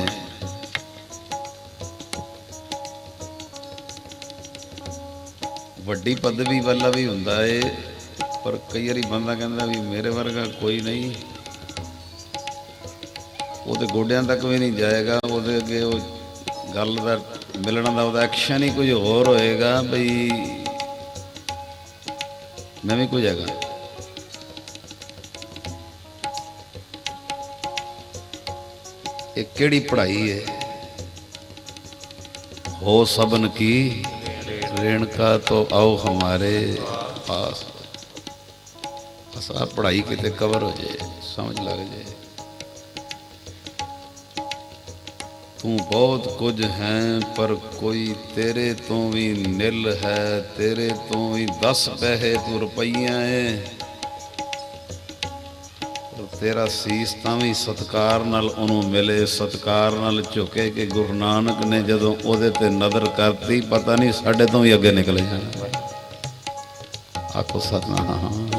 ਵੱਡੀ ਪਦਵੀ ਵਾਲਾ ਵੀ ਹੁੰਦਾ ਏ ਪਰ ਕਈ ਵਾਰੀ ਬੰਦਾ ਕਹਿੰਦਾ ਵੀ ਮੇਰੇ ਵਰਗਾ ਕੋਈ ਨਹੀਂ ਉਹਦੇ ਗੋਡਿਆਂ ਤੱਕ ਵੀ ਨਹੀਂ ਜਾਏਗਾ ਉਹਦੇ ਅੱਗੇ ਉਹ ਗੱਲ ਦਾ ਮਿਲਣ ਦਾ ਉਹਦਾ ਐਕਸ਼ਨ ਹੀ ਕੁਝ ਹੋਰ ਹੋਏਗਾ ਬਈ ਮੈਂ ਵੀ ਕੁਝ ਹੈਗਾ ਇਹ ਕਿਹੜੀ ਪੜ੍ਹਾਈ ਹੈ ਹੋ ਸਬਨ ਕੀ रेणुका तो आओ हमारे पास बस आप पढ़ाई कितने कवर हो जाए समझ लग जाए तू बहुत कुछ है पर कोई तेरे तो भी निल है तेरे तो भी 10 पैसे तू रुपया है ਤੇਰਾ ਸੀਸ ਤਾਂ ਵੀ ਸਤਿਕਾਰ ਨਾਲ ਉਹਨੂੰ ਮਿਲੇ, ਸਤਿਕਾਰ ਨਾਲ ਝੁਕੇ ਕਿ ਗੁਰੂ ਨਾਨਕ ਨੇ ਜਦੋਂ ਉਹਦੇ ਤੇ ਨਜ਼ਰ ਕਰਤੀ ਪਤਾ ਨਹੀਂ ਸਾਡੇ ਤੋਂ ਵੀ ਅੱਗੇ ਨਿਕਲ ਜਾਣਾ। ਆਖੋ ਸਤਨਾਮ।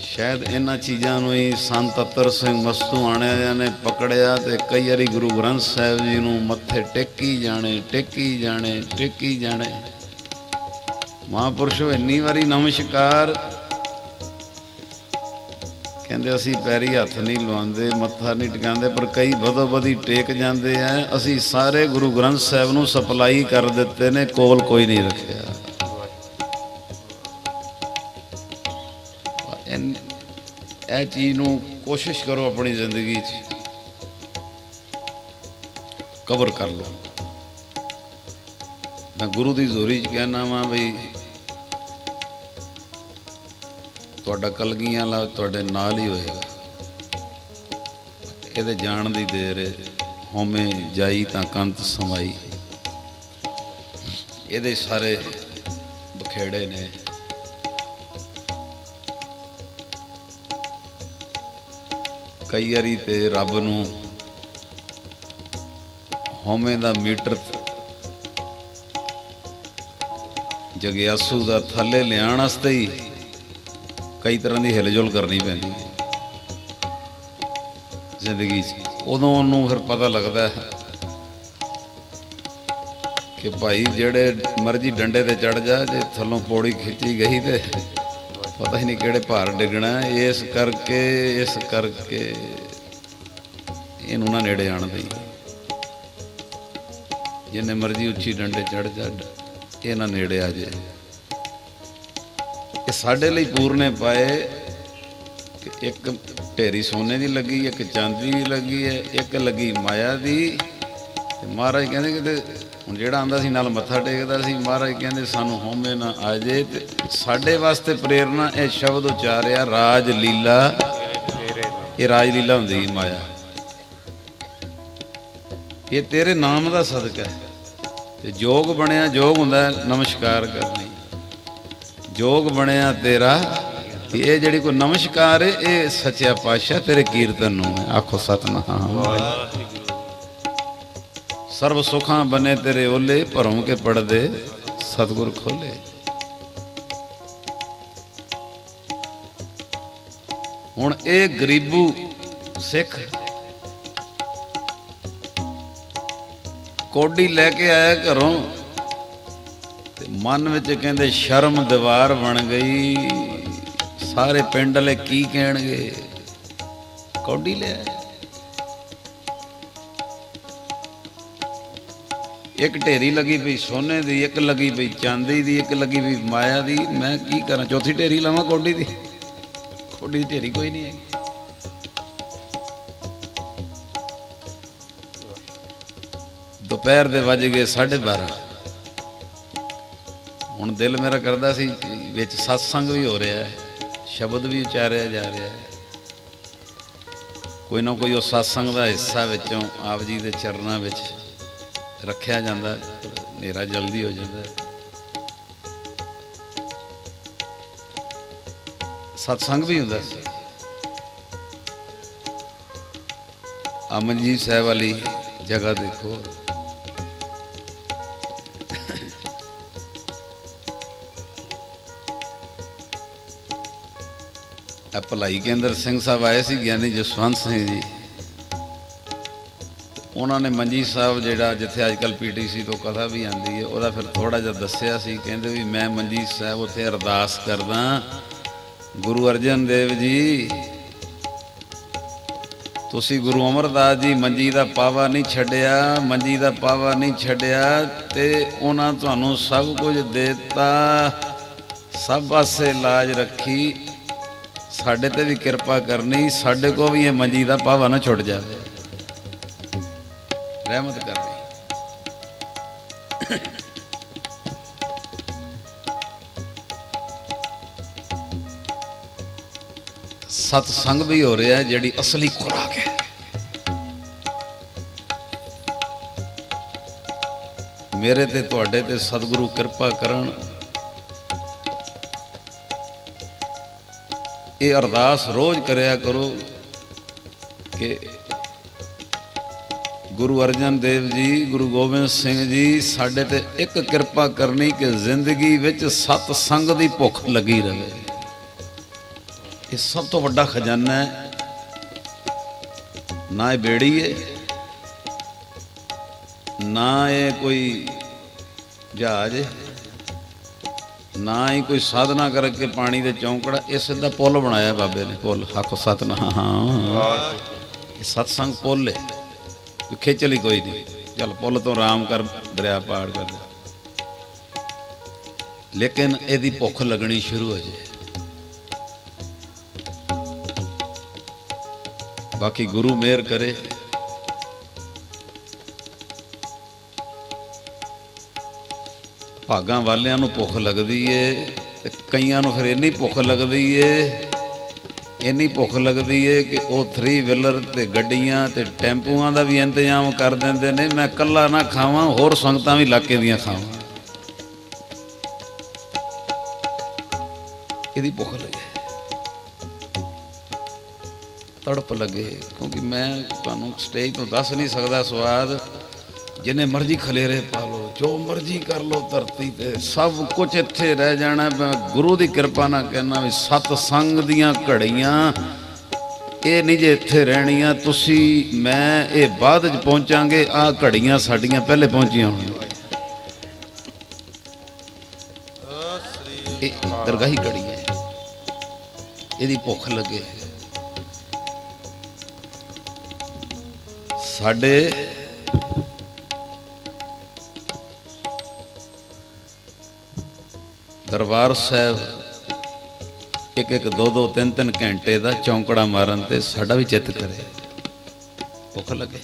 ਸ਼ਾਇਦ ਇਹਨਾਂ ਚੀਜ਼ਾਂ ਨੂੰ ਹੀ ਸੰਤ ਅਤਰ ਸਿੰਘ ਮਸਤੂਆਣਿਆਂ ਨੇ ਪਕੜਿਆ ਤੇ ਕਈ ਵਾਰੀ ਗੁਰੂ ਗ੍ਰੰਥ ਸਾਹਿਬ ਜੀ ਨੂੰ ਮੱਥੇ ਟੇਕੀ ਜਾਣੇ, ਟੇਕੀ ਜਾਣੇ, ਟੇਕੀ ਜਾਣੇ। ਮਹਾਂਪੁਰਸ਼ੋ ਇੰਨੀ ਵਾਰੀ ਨਮਸਕਾਰ ਕਹਿੰਦੇ ਅਸੀਂ ਪੈਰੀ ਹੱਥ ਨਹੀਂ ਲਵਾਉਂਦੇ, ਮੱਥਾ ਨਹੀਂ ਟਿਕਾਉਂਦੇ, ਪਰ ਕਈ ਬਦੋ ਬਦੀ ਟੇਕ ਜਾਂਦੇ ਆ। ਅਸੀਂ ਸਾਰੇ ਗੁਰੂ ਗ੍ਰੰਥ ਸਾਹਿਬ ਨੂੰ ਸਪਲਾਈ ਕਰ ਦਿੱਤੇ ਨੇ, ਕੋਲ ਕੋਈ ਨਹੀਂ ਰੱਖਿਆ। ਇਹ ਚੀਜ਼ ਨੂੰ ਕੋਸ਼ਿਸ਼ ਕਰੋ ਆਪਣੀ ਜ਼ਿੰਦਗੀ 'ਚ ਕਵਰ ਕਰ ਲਓ। ਮੈਂ ਗੁਰੂ ਦੀ ਜ਼ੋਰੀ 'ਚ ਕਹਿਣਾ ਵਾਂ ਬਈ ਤੁਹਾਡਾ ਕਲਗੀਆਂ ਵਾਲਾ ਤੁਹਾਡੇ ਨਾਲ ਹੀ ਹੋਏਗਾ। ਇਹਦੇ ਜਾਣ ਦੀ ਦੇਰ ਹੋਵੇਂ ਜਾਈ ਤਾਂ ਕੰਤ ਸਮਾਈ। ਇਹਦੇ ਸਾਰੇ ਬਖੇੜੇ ਨੇ। ਕਈ ਵਾਰੀ ਤੇ ਰੱਬ ਨੂੰ ਹੋਵੇਂ ਦਾ ਮੀਟਰ ਜਗਿਆਸੂ ਦਾ ਥੱਲੇ ਲਿਆਉਣ ਵਾਸਤੇ ਹੀ ਕਈ ਤਰ੍ਹਾਂ ਦੀ ਹਿਲਜੁਲ ਕਰਨੀ ਪੈਂਦੀ ਹੈ ਜ਼ਿੰਦਗੀ 'ਚ। ਉਦੋਂ ਉਹਨੂੰ ਫਿਰ ਪਤਾ ਲੱਗਦਾ ਕਿ ਭਾਈ ਜਿਹੜੇ ਮਰਜ਼ੀ ਡੰਡੇ ਤੇ ਚੜ ਜਾ, ਜੇ ਥੱਲੋਂ ਪੌੜੀ ਖਿੱਚੀ ਗਈ ਤੇ ਪਤਾ ਹੀ ਨਹੀਂ ਕਿਹੜੇ ਭਾਰ ਡਿੱਗਣਾ। ਇਸ ਕਰਕੇ ਇਹਨੂੰ ਨਾ ਨੇੜੇ ਆਣ ਦੇਈ। ਜਿੰਨੇ ਮਰਜ਼ੀ ਉੱਚੀ ਡੰਡੇ ਚੜ ਜਾ, ਇਹ ਨਾ ਨੇੜੇ ਆ ਜੇ। ਇਹ ਸਾਡੇ ਲਈ ਪੂਰਨੇ ਪਾਏ ਕਿ ਇੱਕ ਢੇਰੀ ਸੋਨੇ ਦੀ ਲੱਗੀ, ਇੱਕ ਚਾਂਦੀ ਦੀ ਲੱਗੀ ਹੈ, ਇੱਕ ਲੱਗੀ ਮਾਇਆ ਦੀ। ਤੇ ਮਹਾਰਾਜ ਕਹਿੰਦੇ ਕਿ ਹੁਣ ਜਿਹੜਾ ਆਂਦਾ ਸੀ ਨਾਲ ਮੱਥਾ ਟੇਕਦਾ ਸੀ, ਮਹਾਰਾਜ ਕਹਿੰਦੇ ਸਾਨੂੰ ਹਉਮੈ ਨਾ ਆ ਜੇ। ਤੇ ਸਾਡੇ ਵਾਸਤੇ ਪ੍ਰੇਰਨਾ ਇਹ ਸ਼ਬਦ ਉਚਾਰਿਆ ਰਾਜ ਲੀਲਾ। ਇਹ ਰਾਜ ਲੀਲਾ ਹੁੰਦੀ ਮਾਇਆ, ਇਹ ਤੇਰੇ ਨਾਮ ਦਾ ਸਦਕਾ ਹੈ। ਤੇ ਜੋਗ ਬਣਿਆ, ਜੋਗ ਹੁੰਦਾ ਨਮਸਕਾਰ ਕਰਨੀ। ਜੋਗ ਬਣਿਆ ਤੇਰਾ, ਇਹ ਜਿਹੜੀ ਕੋਈ ਨਮਸਕਾਰ ਹੈ ਇਹ ਸੱਚਾ ਪਾਤਸ਼ਾਹ ਤੇਰੇ ਕੀਰਤਨ ਨੂੰ ਹੈ। ਆਖੋ ਸਤਨਾਮ। ਸਰਬ ਸੁਖਾਂ ਬਨੇ ਤੇਰੇ ਓਲੇ, ਭਰਮ ਕੇ ਪੜਦੇ ਸਤਿਗੁਰ ਖੋਲੇ। ਹੁਣ ਇਹ ਗਰੀਬੂ ਸਿੱਖ ਕੋਡੀ ਲੈ ਕੇ ਆਇਆ ਘਰੋਂ ਤੇ ਮਨ ਵਿੱਚ ਕਹਿੰਦੇ ਸ਼ਰਮ ਦੀਵਾਰ ਬਣ ਗਈ। ਸਾਰੇ ਪਿੰਡ ਵਾਲੇ ਕੀ ਕਹਿਣਗੇ, ਕੋਡੀ ਲੈ ਆਇਆ। ਇੱਕ ਢੇਰੀ ਲੱਗੀ ਪਈ ਸੋਨੇ ਦੀ, ਇੱਕ ਲੱਗੀ ਪਈ ਚਾਂਦੀ ਦੀ, ਇੱਕ ਲੱਗੀ ਪਈ ਮਾਇਆ ਦੀ। ਮੈਂ ਕੀ ਕਰਾਂ, ਚੌਥੀ ਢੇਰੀ ਲਾਵਾਂ ਕੋਡੀ ਦੀ? ਕੋਡੀ ਦੀ ਢੇਰੀ ਕੋਈ ਨਹੀਂ ਹੈਗੀ। ਦੁਪਹਿਰ ਦੇ ਵੱਜ ਗਏ 12:30। ਹੁਣ ਦਿਲ ਮੇਰਾ ਕਰਦਾ ਸੀ ਵਿੱਚ ਸਤਸੰਗ ਵੀ ਹੋ ਰਿਹਾ ਹੈ, ਸ਼ਬਦ ਵੀ ਉਚਾਰਿਆ ਜਾ ਰਿਹਾ ਹੈ। ਕੋਈ ਨਾ ਕੋਈ ਉਹ ਸਤਸੰਗ ਦਾ ਹਿੱਸਾ ਵਿੱਚੋਂ ਆਪ ਜੀ ਦੇ ਚਰਨਾਂ ਵਿੱਚ ਰੱਖਿਆ ਜਾਂਦਾ, ਹਨੇਰਾ ਜਲਦੀ ਹੋ ਜਾਂਦਾ। ਸਤਸੰਗ ਵੀ ਹੁੰਦਾ ਸੀ। ਅਮਨਜੀਤ ਸਾਹਿਬ ਵਾਲੀ ਜਗ੍ਹਾ ਦੇਖੋ, ਭਲਾਈ ਕੇਂਦਰ ਸਿੰਘ ਸਾਹਿਬ ਆਏ ਸੀ, ਗਿਆਨੀ ਜਸਵੰਤ ਸਿੰਘ ਜੀ। ਉਹਨਾਂ ਨੇ ਮੰਜੀ ਸਾਹਿਬ ਜਿਹੜਾ ਜਿੱਥੇ ਅੱਜ ਕੱਲ੍ਹ PTC ਤੋਂ ਕਥਾ ਵੀ ਆਉਂਦੀ ਹੈ, ਉਹਦਾ ਫਿਰ ਥੋੜ੍ਹਾ ਜਿਹਾ ਦੱਸਿਆ ਸੀ। ਕਹਿੰਦੇ ਵੀ ਮੈਂ ਮੰਜੀ ਸਾਹਿਬ ਉੱਥੇ ਅਰਦਾਸ ਕਰਦਾ, ਗੁਰੂ ਅਰਜਨ ਦੇਵ ਜੀ ਤੁਸੀਂ ਗੁਰੂ ਅਮਰਦਾਸ ਜੀ ਮੰਜੀ ਦਾ ਪਾਵਾ ਨਹੀਂ ਛੱਡਿਆ, ਮੰਜੀ ਦਾ ਪਾਵਾ ਨਹੀਂ ਛੱਡਿਆ, ਤੇ ਉਹਨਾਂ ਤੁਹਾਨੂੰ ਸਭ ਕੁਝ ਦੇ ਦਿੱਤਾ, ਸਭ ਪਾਸੇ ਲਾਜ ਰੱਖੀ। ਸਾਡੇ ਤੇ ਵੀ ਕਿਰਪਾ ਕਰਨੀ, ਸਾਡੇ ਕੋਲ ਵੀ ਇਹ ਮੰਜੀ ਦਾ ਪਾਵਾ ਨਾ ਛੁੱਟ ਜਾਵੇ, ਰਹਿਮਤ ਕਰਨੀ। ਸਤਸੰਗ ਵੀ ਹੋ ਰਿਹਾ ਜਿਹੜੀ ਅਸਲੀ ਖੁਰਾਕ ਹੈ। ਮੇਰੇ ਤੇ ਤੁਹਾਡੇ ਤੇ ਸਤਿਗੁਰੂ ਕਿਰਪਾ ਕਰਨ, ਇਹ ਅਰਦਾਸ ਰੋਜ਼ ਕਰਿਆ ਕਰੋ ਕਿ ਗੁਰੂ ਅਰਜਨ ਦੇਵ ਜੀ, ਗੁਰੂ ਗੋਬਿੰਦ ਸਿੰਘ ਜੀ ਸਾਡੇ ਤੇ ਇੱਕ ਕਿਰਪਾ ਕਰਨੀ ਕਿ ਜ਼ਿੰਦਗੀ ਵਿੱਚ ਸਤ ਸੰਗ ਦੀ ਭੁੱਖ ਲੱਗੀ ਰਹੇ। ਇਹ ਸਭ ਤੋਂ ਵੱਡਾ ਖਜ਼ਾਨਾ ਹੈ। ਨਾ ਇਹ ਬੇੜੀ ਹੈ, ਨਾ ਇਹ ਕੋਈ ਜਹਾਜ਼ ਹੈ, ਨਾ ਹੀ ਕੋਈ ਸਾਧਨਾ ਕਰਕੇ ਪਾਣੀ ਦੇ ਚੌਂਕੜਾ। ਇਹ ਸਿੱਧਾ ਪੁੱਲ ਬਣਾਇਆ ਬਾਬੇ ਨੇ, ਪੁੱਲ ਹੱਕ ਸਤਨਾਮ। ਇਹ ਸਤਸੰਗ ਪੁੱਲ ਹੈ, ਖੇਚਲੀ ਕੋਈ ਨਹੀਂ। ਚੱਲ ਪੁੱਲ ਤੋਂ ਆਰਾਮ ਕਰ, ਦਰਿਆ ਪਾਰ ਕਰ, ਲੇਕਿਨ ਇਹਦੀ ਭੁੱਖ ਲੱਗਣੀ ਸ਼ੁਰੂ ਹੋ ਜਾਏ। ਬਾਕੀ ਗੁਰੂ ਮਿਹਰ ਕਰੇ। ਭਾਗਾਂ ਵਾਲਿਆਂ ਨੂੰ ਭੁੱਖ ਲੱਗਦੀ ਏ ਤੇ ਕਈਆਂ ਨੂੰ ਫਿਰ ਇੰਨੀ ਭੁੱਖ ਲੱਗਦੀ ਏ, ਇੰਨੀ ਭੁੱਖ ਲੱਗਦੀ ਏ ਕਿ ਉਹ 3 ਵੀਲਰ ਤੇ ਗੱਡੀਆਂ ਤੇ ਟੈਂਪੂਆਂ ਦਾ ਵੀ ਇੰਤਜ਼ਾਮ ਕਰ ਦਿੰਦੇ ਨੇ। ਮੈਂ ਇਕੱਲਾ ਨਾ ਖਾਵਾਂ, ਹੋਰ ਸੰਗਤਾਂ ਵੀ ਇਲਾਕੇ ਦੀਆਂ ਖਾਵਾਂ। ਇਹਦੀ ਭੁੱਖ ਲੱਗੇ, ਤੜਪ ਲੱਗੇ। ਕਿਉਂਕਿ ਮੈਂ ਤੁਹਾਨੂੰ ਸਟੇਜ ਤੋਂ ਦੱਸ ਨਹੀਂ ਸਕਦਾ ਸਵਾਦ। ਜਿੰਨੇ ਮਰਜ਼ੀ ਖਲੇਰੇ ਪਾ ਲਓ, ਜੋ ਮਰਜ਼ੀ ਕਰ ਲਓ ਧਰਤੀ ਤੇ, ਸਭ ਕੁਝ ਇੱਥੇ ਰਹਿ ਜਾਣਾ। ਮੈਂ ਗੁਰੂ ਦੀ ਕਿਰਪਾ ਨਾਲ ਕਹਿਣਾ ਵੀ ਸਤ ਸੰਗ ਦੀਆਂ ਘੜੀਆਂ ਇਹ ਨਹੀਂ ਜੇ ਇੱਥੇ ਰਹਿਣੀਆਂ। ਤੁਸੀਂ ਮੈਂ ਇਹ ਬਾਅਦ 'ਚ ਪਹੁੰਚਾਂਗੇ, ਆਹ ਘੜੀਆਂ ਸਾਡੀਆਂ ਪਹਿਲੇ ਪਹੁੰਚੀਆਂ ਹੋਣੀਆਂ। ਇਹ ਦਰਗਾਹੀ ਘੜੀ ਹੈ, ਇਹਦੀ ਭੁੱਖ ਲੱਗੇ। ਸਾਡੇ ਦਰਬਾਰ ਸਾਹਿਬ ਇੱਕ 2 3 ਘੰਟੇ ਦਾ ਚੌਂਕੜਾ ਮਾਰਨ ਤੇ ਸਾਡਾ ਵੀ ਚਿੱਤ ਕਰੇ, ਭੁੱਖ ਲੱਗੇ,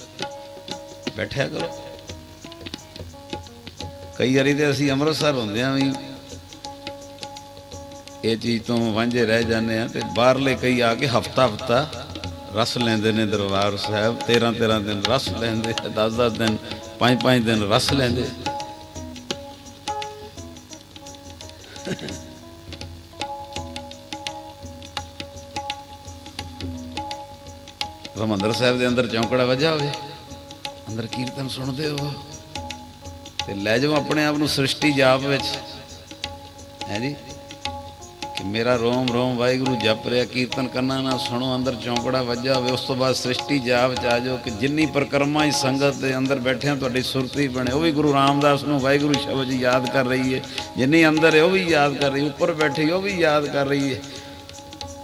ਬੈਠਿਆ ਕਰੋ। ਕਈ ਵਾਰੀ ਤੇ ਅਸੀਂ ਅੰਮ੍ਰਿਤਸਰ ਹੁੰਦਿਆਂ ਵੀ ਇਹ ਚੀਜ਼ ਤੋਂ ਵਾਂਝੇ ਰਹਿ ਜਾਂਦੇ ਹਾਂ ਤੇ ਬਾਹਰਲੇ ਕਈ ਆ ਕੇ ਹਫਤਾ ਰਸ ਲੈਂਦੇ ਨੇ ਦਰਬਾਰ ਸਾਹਿਬ। 13 ਦਿਨ ਰਸ ਲੈਂਦੇ, 10 ਦਿਨ 5 ਦਿਨ ਰਸ ਲੈਂਦੇ। ਹਰਿਮੰਦਰ ਸਾਹਿਬ ਦੇ ਅੰਦਰ ਚੌਂਕੜਾ ਵੱਜਾ ਹੋਵੇ, ਅੰਦਰ ਕੀਰਤਨ ਸੁਣਦੇ ਹੋ ਤੇ ਲੈ ਜਾਓ ਆਪਣੇ ਆਪ ਨੂੰ ਸ੍ਰਿਸ਼ਟੀ ਜਾਪ ਵਿੱਚ, ਹੈ ਜੀ, ਕਿ ਮੇਰਾ ਰੋਮ ਰੋਮ ਵਾਹਿਗੁਰੂ ਜਪ ਰਿਹਾ। ਕੀਰਤਨ ਕਰਨਾ ਨਾ ਸੁਣੋ, ਅੰਦਰ ਚੌਂਕੜਾ ਵੱਜਾ ਹੋਵੇ। ਉਸ ਤੋਂ ਬਾਅਦ ਸ੍ਰਿਸ਼ਟੀ ਜਾਪ 'ਚ ਆ ਜਾਓ ਕਿ ਜਿੰਨੀ ਪਰਿਕਰਮਾ ਹੀ ਸੰਗਤ ਦੇ ਅੰਦਰ ਬੈਠਿਆਂ ਤੁਹਾਡੀ ਸੁਰਤੀ ਬਣੇ। ਉਹ ਵੀ ਗੁਰੂ ਰਾਮਦਾਸ ਨੂੰ ਵਾਹਿਗੁਰੂ ਸ਼ਬਦ ਯਾਦ ਕਰ ਰਹੀ ਹੈ, ਜਿੰਨੀ ਅੰਦਰ ਹੈ ਉਹ ਵੀ ਯਾਦ ਕਰ ਰਹੀ, ਉੱਪਰ ਬੈਠੀ ਉਹ ਵੀ ਯਾਦ ਕਰ ਰਹੀ ਹੈ,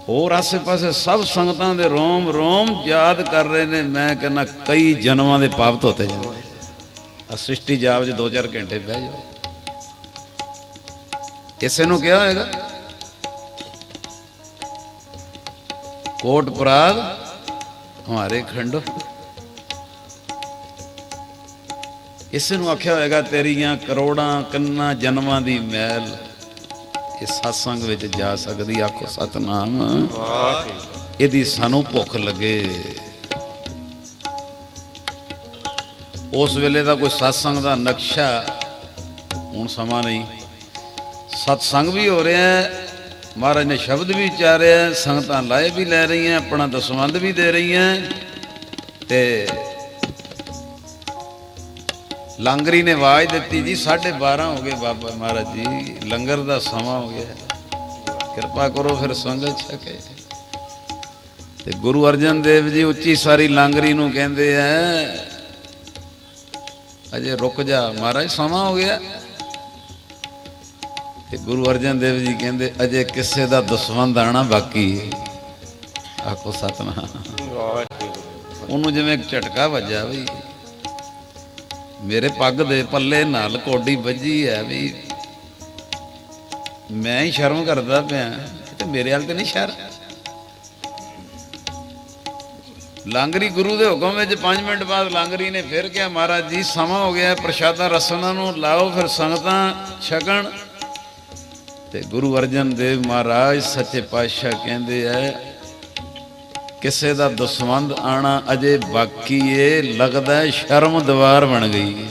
ਹੋਰ ਆਸੇ ਪਾਸੇ ਸਭ ਸੰਗਤਾਂ ਦੇ ਰੋਮ ਰੋਮ ਯਾਦ ਕਰ ਰਹੇ ਨੇ। ਮੈਂ ਕਹਿੰਦਾ ਕਈ ਜਨਮਾਂ ਦੇ ਪਾਪ ਧੋਤੇ ਜਾਂਦੇ। ਆ ਸ੍ਰਿਸ਼ਟੀ ਜਾਪ 'ਚ 2-4 ਘੰਟੇ ਬਹਿ ਜਾਓ। ਕਿਸੇ ਨੂੰ ਕਿਹਾ ਹੋਏਗਾ ਕੋਟ ਪੁਰਾਗ ਹਮਾਰੇ ਖੰਡੋ, ਇਸੇ ਨੂੰ ਆਖਿਆ ਹੋਏਗਾ ਤੇਰੀਆਂ ਕਰੋੜਾਂ ਕੰਨਾਂ ਜਨਮਾਂ ਦੀ ਮੈਲ ਇਹ ਸਤਸੰਗ ਵਿੱਚ ਜਾ ਸਕਦੀ। ਆਖੋ ਸਤਨਾਮ। ਇਹਦੀ ਸਾਨੂੰ ਭੁੱਖ ਲੱਗੇ। ਉਸ ਵੇਲੇ ਦਾ ਕੋਈ ਸਤਸੰਗ ਦਾ ਨਕਸ਼ਾ ਹੁਣ ਸਮਾਂ ਨਹੀਂ। ਸਤਸੰਗ ਵੀ ਹੋ ਰਿਹਾ, ਮਹਾਰਾਜ ਨੇ ਸ਼ਬਦ ਵੀ ਉਚਾਰਿਆ, ਸੰਗਤਾਂ ਲਾਏ ਵੀ ਲੈ ਰਹੀਆਂ, ਆਪਣਾ ਦਸਵੰਧ ਵੀ ਦੇ ਰਹੀਆਂ ਤੇ ਲਾਂਗਰੀ ਨੇ ਆਵਾਜ਼ ਦਿੱਤੀ ਜੀ 12:30 ਹੋ ਗਏ ਬਾਬਾ ਮਹਾਰਾਜ ਜੀ, ਲੰਗਰ ਦਾ ਸਮਾਂ ਹੋ ਗਿਆ, ਕਿਰਪਾ ਕਰੋ ਫਿਰ ਸੰਗਤ ਛਕੇ। ਤੇ ਗੁਰੂ ਅਰਜਨ ਦੇਵ ਜੀ ਉੱਚੀ ਸਾਰੀ ਲਾਂਗਰੀ ਨੂੰ ਕਹਿੰਦੇ ਐ ਅਜੇ ਰੁਕ ਜਾ ਮਹਾਰਾਜ, ਸਮਾਂ ਹੋ ਗਿਆ। ਤੇ ਗੁਰੂ ਅਰਜਨ ਦੇਵ ਜੀ ਕਹਿੰਦੇ ਅਜੇ ਕਿਸੇ ਦਾ ਦਸਵੰਧ ਆਣਾ ਬਾਕੀ ਹੈ। ਆਖੋ ਸਤਨਾਮ। ਉਹਨੂੰ ਜਿਵੇਂ ਇੱਕ ਝਟਕਾ ਵੱਜਾ ਵੀ ਮੇਰੇ ਪੱਗ ਦੇ ਪੱਲੇ ਨਾਲ ਕੋਡੀ ਵੱਜੀ ਹੈ ਵੀ ਮੈਂ ਹੀ ਸ਼ਰਮ ਕਰਦਾ ਪਿਆ ਤੇ ਮੇਰੇ ਹਾਲ ਤੇ ਨਹੀਂ ਸ਼ਰਮ। ਲਾਂਗਰੀ ਗੁਰੂ ਦੇ ਹੁਕਮ ਵਿੱਚ 5 ਮਿੰਟ ਬਾਅਦ ਲਾਂਗਰੀ ਨੇ ਫਿਰ ਕਿਹਾ ਮਹਾਰਾਜ ਜੀ ਸਮਾਂ ਹੋ ਗਿਆ, ਪ੍ਰਸ਼ਾਦਾ ਰਸਨਾਂ ਨੂੰ ਲਾਓ ਫਿਰ ਸੰਗਤਾਂ ਛਕਣ। ਤੇ ਗੁਰੂ ਅਰਜਨ ਦੇਵ ਮਹਾਰਾਜ ਸੱਚੇ ਪਾਤਸ਼ਾਹ ਕਹਿੰਦੇ ਐ ਕਿਸੇ ਦਾ ਦਸਵੰਧ ਆਣਾ ਅਜੇ ਬਾਕੀ ਏ, ਲੱਗਦਾ ਸ਼ਰਮ ਦੀਵਾਰ ਬਣ ਗਈ।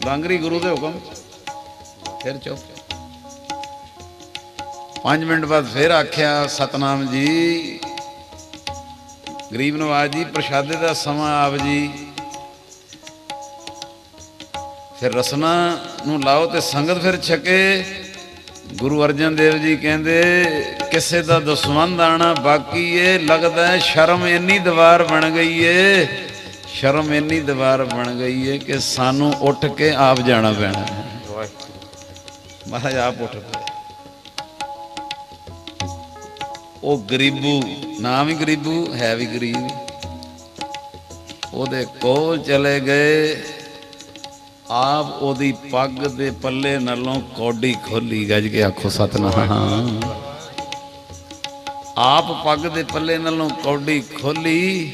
ਲਾਂਗਰੀ ਗੁਰੂ ਦੇ ਹੁਕਮ ਫਿਰ ਚੁੱਪ। 5 ਮਿੰਟ ਬਾਅਦ ਫਿਰ ਆਖਿਆ ਸਤਨਾਮ ਜੀ ਗਰੀਬ ਨਵਾਜ ਜੀ ਪ੍ਰਸ਼ਾਦੇ ਦਾ ਸਮਾਂ ਆਪ ਜੀ। ਫਿਰ ਰਸਨਾ ਨੂੰ ਲਾਓ ਤੇ ਸੰਗਤ ਫਿਰ ਛਕੇ। ਗੁਰੂ ਅਰਜਨ ਦੇਵ ਜੀ ਕਹਿੰਦੇ ਕਿਸੇ ਦਾ ਦਸਵੰਧ ਆਣਾ ਬਾਕੀ ਏ, ਲੱਗਦਾ ਸ਼ਰਮ ਇੰਨੀ ਦੀਵਾਰ ਬਣ ਗਈ ਏ, ਸ਼ਰਮ ਇੰਨੀ ਦੀਵਾਰ ਬਣ ਗਈ ਏ ਕਿ ਸਾਨੂੰ ਉੱਠ ਕੇ ਆਪ ਜਾਣਾ ਪੈਣਾ। ਮਹਾਰਾਜ ਆਪ ਉੱਠ ਪਏ। ਉਹ ਗਰੀਬੂ, ਨਾਮ ਹੀ ਗਰੀਬੂ, ਹੈ ਵੀ ਗਰੀਬ, ਉਹਦੇ ਕੋਲ ਚਲੇ ਗਏ। ਆਪ ਉਹਦੀ ਪੱਗ ਦੇ ਪੱਲੇ ਨਾਲੋਂ ਕੌਡੀ ਖੋਲੀ। ਗੱਜ ਕੇ ਆਖੋ ਸਤਨਾਮ। ਆਪ ਪੱਗ ਦੇ ਪੱਲੇ ਨਾਲੋਂ ਕੌਡੀ ਖੋਲੀ,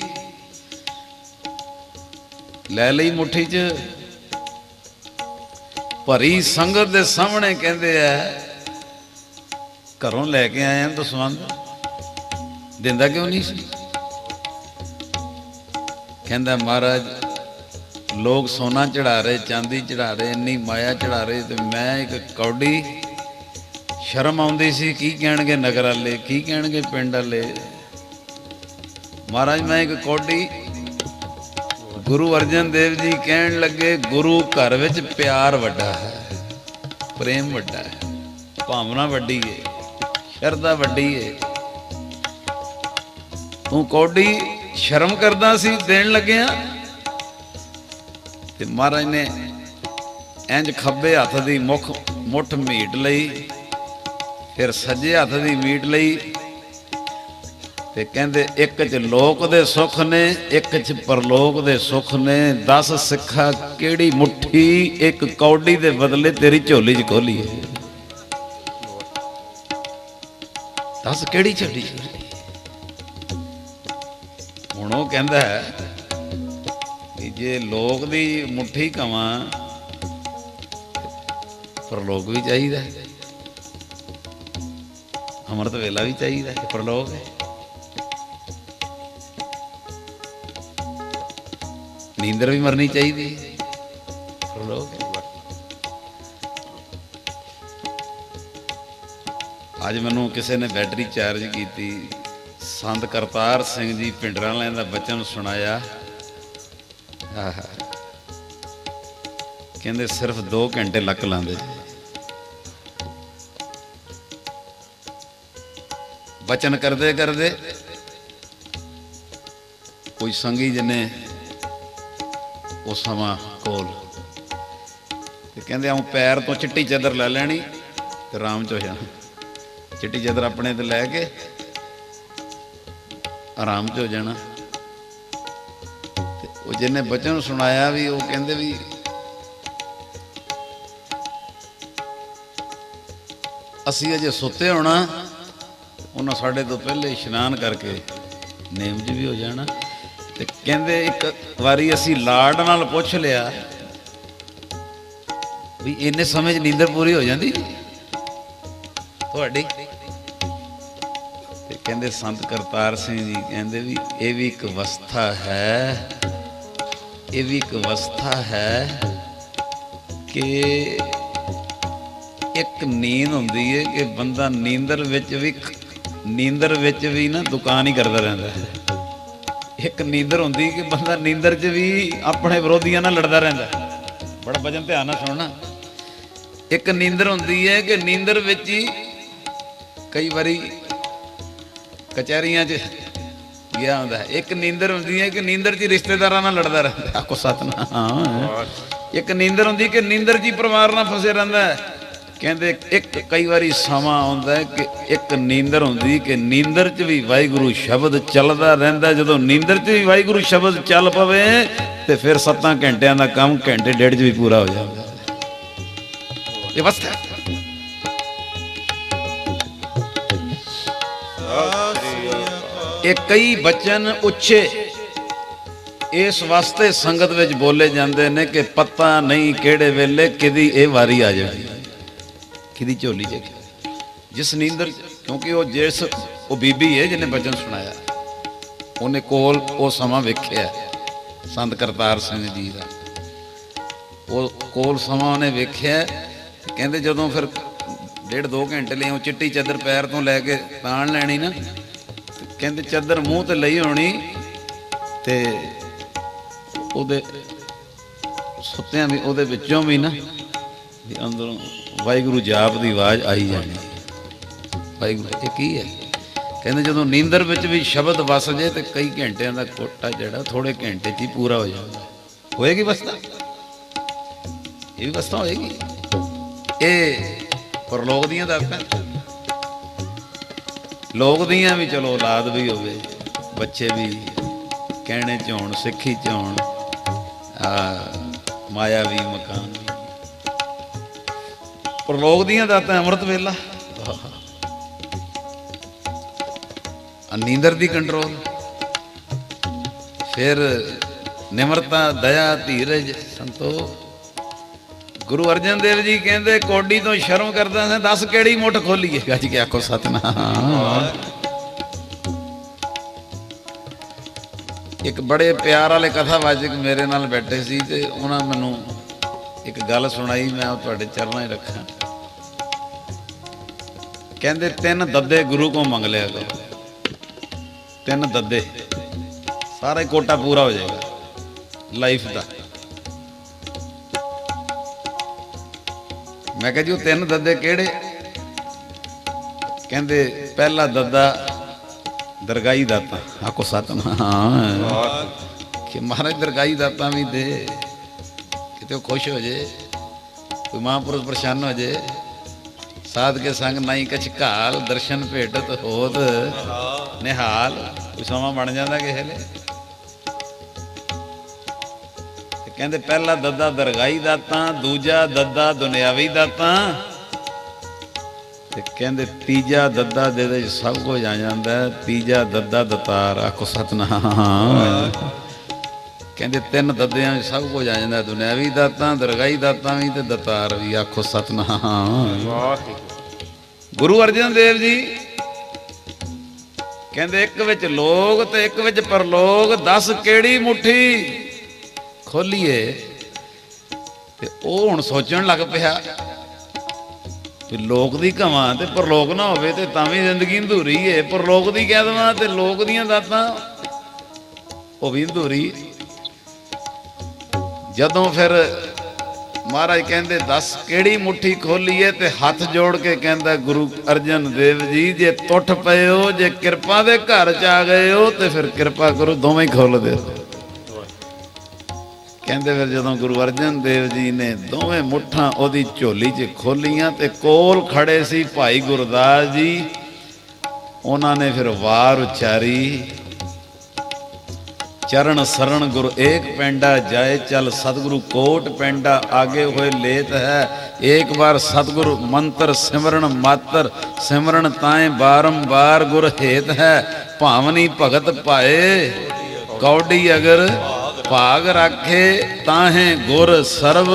ਲੈ ਲਈ ਮੁੱਠੀ 'ਚ। ਭਰੀ ਸੰਗਤ ਦੇ ਸਾਹਮਣੇ ਕਹਿੰਦੇ ਆ ਘਰੋਂ ਲੈ ਕੇ ਆਏ ਆ ਦਸਵੰਧ, ਦਿੰਦਾ ਕਿਉਂ ਨਹੀਂ ਸੀ? ਕਹਿੰਦਾ ਮਹਾਰਾਜ ਲੋਕ ਸੋਨਾ ਚੜਾ ਰਹੇ, ਚਾਂਦੀ ਚੜਾ ਰਹੇ, ਇੰਨੀ ਮਾਇਆ ਚੜਾ ਰਹੇ, ਤੇ ਮੈਂ ਇੱਕ ਕੌਡੀ। ਸ਼ਰਮ ਆਉਂਦੀ ਸੀ, ਕੀ ਕਹਿਣਗੇ ਨਗਰ ਵਾਲੇ, ਕੀ ਕਹਿਣਗੇ ਪਿੰਡ ਵਾਲੇ। ਮਹਾਰਾਜ ਮੈਂ ਇੱਕ ਕੌਡੀ। ਗੁਰੂ ਅਰਜਨ ਦੇਵ ਜੀ ਕਹਿਣ ਲੱਗੇ ਗੁਰੂ ਘਰ ਵਿੱਚ ਪਿਆਰ ਵੱਡਾ ਹੈ, ਪ੍ਰੇਮ ਵੱਡਾ ਹੈ, ਭਾਵਨਾ ਵੱਡੀ ਹੈ, ਸ਼ਰਧਾ ਵੱਡੀ ਹੈ। ਤੂੰ ਕੌਡੀ ਸ਼ਰਮ ਕਰਦਾ ਸੀ ਦੇਣ ਲੱਗਿਆ। ਤੇ ਮਹਾਰਾਜ ਨੇ ਇੰਜ ਖੱਬੇ ਹੱਥ ਦੀ ਮੁੱਠ ਮੀਟ ਲਈ, ਫਿਰ ਸੱਜੇ ਹੱਥ ਦੀ ਮੀਟ ਲਈ, ਤੇ ਕਹਿੰਦੇ ਇੱਕ 'ਚ ਲੋਕ ਦੇ ਸੁੱਖ ਨੇ, ਇੱਕ 'ਚ ਪਰਲੋਕ ਦੇ ਸੁੱਖ ਨੇ। 10 ਸਿੱਖਾ ਕਿਹੜੀ ਮੁੱਠੀ ਇੱਕ ਕੌਡੀ ਦੇ ਬਦਲੇ ਤੇਰੀ ਝੋਲੀ 'ਚ ਖੋਲੀ ਹੈ। 10 ਕਿਹੜੀ ਝੋਲੀ 'ਚ? ਹੁਣ ਉਹ ਕਹਿੰਦਾ ਵੀ ਜੇ ਲੋਕ ਦੀ ਮੁੱਠੀ ਕਵਾਂ, ਪਰਲੋਕ ਵੀ ਚਾਹੀਦਾ, ਅੰਮ੍ਰਿਤ ਵੇਲਾ ਵੀ ਚਾਹੀਦਾ, ਪਰਲੋਕ ਹੈ। ਨੀਂਦਰ ਵੀ ਮਰਨੀ ਚਾਹੀਦੀ, ਪਰਲੋਕ ਹੈ। ਅੱਜ ਮੈਨੂੰ ਕਿਸੇ ਨੇ ਬੈਟਰੀ ਚਾਰਜ ਕੀਤੀ, ਸੰਤ ਕਰਤਾਰ ਸਿੰਘ ਜੀ ਭਿੰਡਰਾਂ ਵਾਲਿਆਂ ਦਾ ਬਚਨ ਸੁਣਾਇਆ। ਆਹਾ, ਕਹਿੰਦੇ ਸਿਰਫ 2 ਘੰਟੇ ਲੱਕ ਲਾਉਂਦੇ। ਬਚਨ ਕਰਦੇ ਕਰਦੇ ਕੋਈ ਸੰਗੀ ਜਿਹਨੇ ਉਹ ਸਮਾਂ ਕੋਲ, ਤੇ ਕਹਿੰਦੇ ਆਉਂ ਪੈਰ ਤੋਂ ਚਿੱਟੀ ਚਾਦਰ ਲੈ ਲੈਣੀ ਤੇ ਆਰਾਮ ਚ ਹੋ ਜਾਣਾ। ਚਿੱਟੀ ਚਾਦਰ ਆਪਣੇ ਤੇ ਲੈ ਕੇ ਆਰਾਮ ਚ ਹੋ ਜਾਣਾ। ਤੇ ਉਹ ਜਿਹਨੇ ਬਚਨ ਸੁਣਾਇਆ ਵੀ ਉਹ ਕਹਿੰਦੇ ਵੀ ਅਸੀਂ ਅਜੇ ਸੁੱਤੇ ਹੋਣਾ, ਉਹਨਾਂ ਸਾਡੇ ਤੋਂ ਪਹਿਲੇ ਇਸ਼ਨਾਨ ਕਰਕੇ ਨੇਮ ਜੀ ਵੀ ਹੋ ਜਾਣਾ। ਤੇ ਕਹਿੰਦੇ ਇੱਕ ਵਾਰੀ ਅਸੀਂ ਲਾਡ ਨਾਲ ਪੁੱਛ ਲਿਆ ਵੀ ਇੰਨੇ ਸਮੇਂ 'ਚ ਨੀਂਦਰ ਪੂਰੀ ਹੋ ਜਾਂਦੀ ਤੁਹਾਡੀ? ਤੇ ਕਹਿੰਦੇ ਸੰਤ ਕਰਤਾਰ ਸਿੰਘ ਜੀ ਕਹਿੰਦੇ ਵੀ ਇਹ ਵੀ ਇੱਕ ਅਵਸਥਾ ਹੈ, ਇਹ ਵੀ ਇੱਕ ਅਵਸਥਾ ਹੈ ਕਿ ਇੱਕ ਨੀਂਦ ਹੁੰਦੀ ਹੈ ਕਿ ਬੰਦਾ ਨੀਂਦਰ ਵਿੱਚ ਵੀ ਨਾ ਦੁਕਾਨ ਹੀ ਕਰਦਾ ਰਹਿੰਦਾ ਹੈ। ਇੱਕ ਨੀਂਦਰ ਹੁੰਦੀ ਕਿ ਬੰਦਾ ਨੀਂਦਰ 'ਚ ਵੀ ਆਪਣੇ ਵਿਰੋਧੀਆਂ ਨਾਲ ਲੜਦਾ ਰਹਿੰਦਾ। ਬੜਾ ਵਜਨ ਧਿਆਨ ਨਾਲ ਸੁਣਨਾ। ਇੱਕ ਨੀਂਦਰ ਹੁੰਦੀ ਹੈ ਕਿ ਨੀਂਦਰ ਵਿੱਚ ਹੀ ਕਈ ਵਾਰੀ ਕਚਹਿਰੀਆਂ 'ਚ ਗਿਆ ਹੁੰਦਾ। ਇੱਕ ਨੀਂਦਰ ਹੁੰਦੀ ਹੈ ਕਿ ਨੀਂਦਰ 'ਚ ਰਿਸ਼ਤੇਦਾਰਾਂ ਨਾਲ ਲੜਦਾ ਰਹਿੰਦਾ। ਆਖੋ ਸਤਨਾਮ। ਇੱਕ ਨੀਂਦਰ ਹੁੰਦੀ ਕਿ ਨੀਂਦਰ 'ਚ ਹੀ ਪਰਿਵਾਰ ਨਾਲ ਫਸੇ ਰਹਿੰਦਾ ਹੈ। ਕਹਿੰਦੇ ਇੱਕ ਕਈ ਵਾਰੀ ਸਮਾਂ ਆਉਂਦਾ ਕਿ ਇੱਕ ਨੀਂਦਰ ਹੁੰਦੀ ਕਿ ਨੀਂਦਰ 'ਚ ਵੀ ਵਾਹਿਗੁਰੂ ਸ਼ਬਦ ਚੱਲਦਾ ਰਹਿੰਦਾ। ਜਦੋਂ ਨੀਂਦਰ 'ਚ ਵੀ ਵਾਹਿਗੁਰੂ ਸ਼ਬਦ ਚੱਲ ਪਵੇ ਤੇ ਫਿਰ 7 ਘੰਟਿਆਂ ਦਾ ਕੰਮ ਘੰਟੇ ਡੇਢ 'ਚ ਵੀ ਪੂਰਾ ਹੋ ਜਾਂਦਾ। ਇਹ ਅਵਸਥਾ ਇਹ ਕਈ ਬਚਨ ਉੱਚੇ ਇਸ ਵਾਸਤੇ ਸੰਗਤ ਵਿੱਚ ਬੋਲੇ ਜਾਂਦੇ ਨੇ ਕਿ ਪਤਾ ਨਹੀਂ ਕਿਹੜੇ ਵੇਲੇ ਕਿਹਦੀ ਇਹ ਵਾਰੀ ਆ ਜਾਣੀ, ਕਿਹਦੀ ਝੋਲੀ 'ਚ। ਜਿਸ ਨੀਂਦਰ, ਕਿਉਂਕਿ ਉਹ ਬੀਬੀ ਹੈ ਜਿਹਨੇ ਬਚਨ ਸੁਣਾਇਆ, ਉਹਨੇ ਕੋਲ ਉਹ ਸਮਾਂ ਵੇਖਿਆ। ਸੰਤ ਕਰਤਾਰ ਸਿੰਘ ਜੀ ਦਾ ਉਹ ਕੋਲ ਸਮਾਂ ਉਹਨੇ ਵੇਖਿਆ। ਕਹਿੰਦੇ ਜਦੋਂ ਫਿਰ 1.5-2 ਘੰਟੇ ਲਈ ਉਹ ਚਿੱਟੀ ਚਾਦਰ ਪੈਰ ਤੋਂ ਲੈ ਕੇ ਤਾਣ ਲੈਣੀ ਨਾ, ਤੇ ਕਹਿੰਦੇ ਚਾਦਰ ਮੂੰਹ ਤੇ ਲਈ ਹੋਣੀ, ਤੇ ਉਹਦੇ ਸੁੱਤਿਆਂ ਵੀ ਉਹਦੇ ਵਿੱਚੋਂ ਵੀ ਨਾ ਵੀ ਅੰਦਰੋਂ ਵਾਹਿਗੁਰੂ ਜਾਪ ਦੀ ਆਵਾਜ਼ ਆਈ ਜਾਣੀ। ਵਾਹਿਗੁਰੂ ਇਹ ਕੀ ਹੈ? ਕਹਿੰਦੇ ਜਦੋਂ ਨੀਂਦਰ ਵਿੱਚ ਵੀ ਸ਼ਬਦ ਵਸ ਜੇ ਤੇ ਕਈ ਘੰਟਿਆਂ ਦਾ ਕੋਟਾ ਜਿਹੜਾ ਥੋੜੇ ਘੰਟੇ 'ਚ ਹੀ ਪੂਰਾ ਹੋ ਜਾਂਦਾ। ਹੋਏਗੀ ਵਸਤਾ, ਇਹ ਵੀ ਵਸਤਾ ਹੋਏਗੀ। ਇਹ ਪਰਲੋਕ ਦੀਆਂ ਦਾਤਾਂ, ਲੋਕ ਦੀਆਂ ਵੀ ਚਲੋ ਔਲਾਦ ਵੀ ਹੋਵੇ, ਬੱਚੇ ਵੀ ਕਹਿਣੇ 'ਚ ਹੋਣ, ਸਿੱਖੀ 'ਚ ਹੋਣ, ਮਾਇਆ ਵੀ ਮਕਾਨ ਵੀ। ਪਰਲੋਕ ਦੀਆਂ ਦਾਤਾਂ ਅੰਮ੍ਰਿਤ ਵੇਲਾ, ਨੀਂਦਰ ਦੀ ਕੰਟਰੋਲ, ਫਿਰ ਨਿਮਰਤਾ, ਦਇਆ, ਧੀਰਜ, ਸੰਤੋਖ। ਗੁਰੂ ਅਰਜਨ ਦੇਵ ਜੀ ਕਹਿੰਦੇ ਕੋਡੀ ਤੋਂ ਸ਼ਰਮ ਕਰਦਾ ਸੀ, ਦੱਸ ਕਿਹੜੀ ਮੁੱਠ ਖੋਲੀਏ। ਗੱਜ ਕੇ ਆਖੋ ਸਤਿਨਾਮ। ਇੱਕ ਬੜੇ ਪਿਆਰ ਵਾਲੇ ਕਥਾਵਾਚਕ ਮੇਰੇ ਨਾਲ ਬੈਠੇ ਸੀ ਤੇ ਉਹਨਾਂ ਮੈਨੂੰ ਇੱਕ ਗੱਲ ਸੁਣਾਈ, ਮੈਂ ਉਹ ਤੁਹਾਡੇ ਚਰਨਾਂ 'ਚ ਰੱਖਾਂ। ਕਹਿੰਦੇ 3 ਦੱਦੇ ਗੁਰੂ ਕੋ ਮੰਗ ਲਿਆ ਕਰੋ, 3 ਦੱਦੇ, ਸਾਰਾ ਹੀ ਕੋਟਾ ਪੂਰਾ ਹੋ ਜਾਏਗਾ ਲਾਈਫ ਦਾ। ਮੈਂ ਕਿਹਾ ਜੀ ਉਹ 3 ਦੱਦੇ ਕਿਹੜੇ? ਕਹਿੰਦੇ ਪਹਿਲਾ ਦੱਦਾ ਦਰਗਾਹੀ ਦਾਤਾ। ਆਖੋ ਸਤਿਨਾਮ। ਕਿ ਮਹਾਰਾਜ ਦਰਗਾਹੀ ਦਾਤਾ ਵੀ ਦੇ, ਕਿਤੇ ਉਹ ਖੁਸ਼ ਹੋ ਜੇ, ਕੋਈ ਮਹਾਂਪੁਰਸ਼ ਪ੍ਰਸੰਨ ਹੋ ਜੇ। ਸਾਧ ਕੇ ਸੰਗ ਨਾਈ ਕਛ ਘਾਲ, ਦਰਸ਼ਨ ਭੇਟਤ ਹੋਤ ਨਿਹਾਲ। ਕੋਈ ਸਮਾਂ ਬਣ ਜਾਂਦਾ ਕਿਸੇ ਵੇਲੇ। ਕਹਿੰਦੇ ਪਹਿਲਾ ਦੱਦਾ ਦਰਗਾਹੀ ਦਾਤਾਂ, ਦੂਜਾ ਦੱਦਾ ਦੁਨਿਆਵੀ ਦਾਤਾਂ, ਤੇ ਕਹਿੰਦੇ ਤੀਜਾ ਦੱਦਾ ਜਿਹਦੇ 'ਚ ਸਭ ਕੁਝ ਆ ਜਾਂਦਾ, ਤੀਜਾ ਦੱਦਾ ਦਤਾਰ। ਆਖੋ ਸਤਿਨਾਮ। ਕਹਿੰਦੇ 3 ਦੱਦਿਆਂ 'ਚ ਸਭ ਕੁਝ ਆ ਜਾਂਦਾ, ਦੁਨਿਆਵੀ ਦਾਤਾਂ, ਦਰਗਾਹੀ ਦਾਤਾਂ ਵੀ ਤੇ ਦਤਾਰ ਵੀ। ਆਖੋ ਸਤਿਨਾਮ। ਗੁਰੂ ਅਰਜਨ ਦੇਵ ਜੀ ਕਹਿੰਦੇ ਇੱਕ ਵਿੱਚ ਲੋਕ ਤੇ ਇੱਕ ਵਿੱਚ ਪਰਲੋਕ, ਦੱਸ ਕਿਹੜੀ ਮੁੱਠੀ ਖੋਲੀਏ। ਤੇ ਉਹ ਹੁਣ ਸੋਚਣ ਲੱਗ ਪਿਆ ਵੀ ਲੋਕ ਦੀ ਕਵਾਂ ਤੇ ਪਰਲੋਕ ਨਾ ਹੋਵੇ ਤੇ ਤਾਂ ਵੀ ਜ਼ਿੰਦਗੀ ਅਧੂਰੀ ਏ। ਪਰਲੋਕ ਦੀ ਕਹਿ ਦੇਵਾਂ ਤੇ ਲੋਕ ਦੀਆਂ ਦਾਤਾਂ ਉਹ ਵੀ ਅਧੂਰੀ। ਜਦੋਂ ਫਿਰ ਮਹਾਰਾਜ ਕਹਿੰਦੇ ਦੱਸ ਕਿਹੜੀ ਮੁੱਠੀ ਖੋਲੀਏ, ਤੇ ਹੱਥ ਜੋੜ ਕੇ ਕਹਿੰਦਾ ਗੁਰੂ ਅਰਜਨ ਦੇਵ ਜੀ ਜੇ ਟੁੱਟ ਪਏ ਹੋ, ਜੇ ਕਿਰਪਾ ਦੇ ਘਰ 'ਚ ਆ ਗਏ ਹੋ, ਤੇ ਫਿਰ ਕਿਰਪਾ ਕਰੋ ਦੋਵੇਂ ਹੀ ਖੋਲ ਦਿਓ। ਕਹਿੰਦੇ ਫਿਰ ਜਦੋਂ ਗੁਰੂ ਅਰਜਨ ਦੇਵ ਜੀ ਨੇ ਦੋਵੇਂ ਮੁੱਠਾਂ ਉਹਦੀ ਝੋਲੀ 'ਚ ਖੋਲੀਆਂ, ਤੇ ਕੋਲ ਖੜੇ ਸੀ ਭਾਈ ਗੁਰਦਾਸ ਜੀ। ਉਹਨਾਂ ਨੇ ਫਿਰ ਵਾਰ ਉਚਾਰੀ, ਚਰਨ ਸਰਣ ਗੁਰ ਏਕ ਪੈਂਡਾ, ਜਾਏ ਚਲ ਸਤਿਗੁਰੂ ਕੋਟ ਪੈਂਡਾ। ਆਗੇ ਹੋਏ ਲੇਤ ਹੈ ਏਕ ਵਾਰ ਸਤਿਗੁਰੂ ਮੰਤਰ, ਸਿਮਰਨ ਮਾਤਰ ਸਿਮਰਨ ਤਾਏ ਬਾਰੰਬਾਰ। ਗੁਰ ਹੇਤ ਹੈ ਭਾਵਨੀ ਭਗਤ ਪਾਏ, ਕੌਡੀ ਅਗਰ ਭਾਗ ਰਾਖੇ ਤਾਹੇ ਗੁਰ ਸਰਬ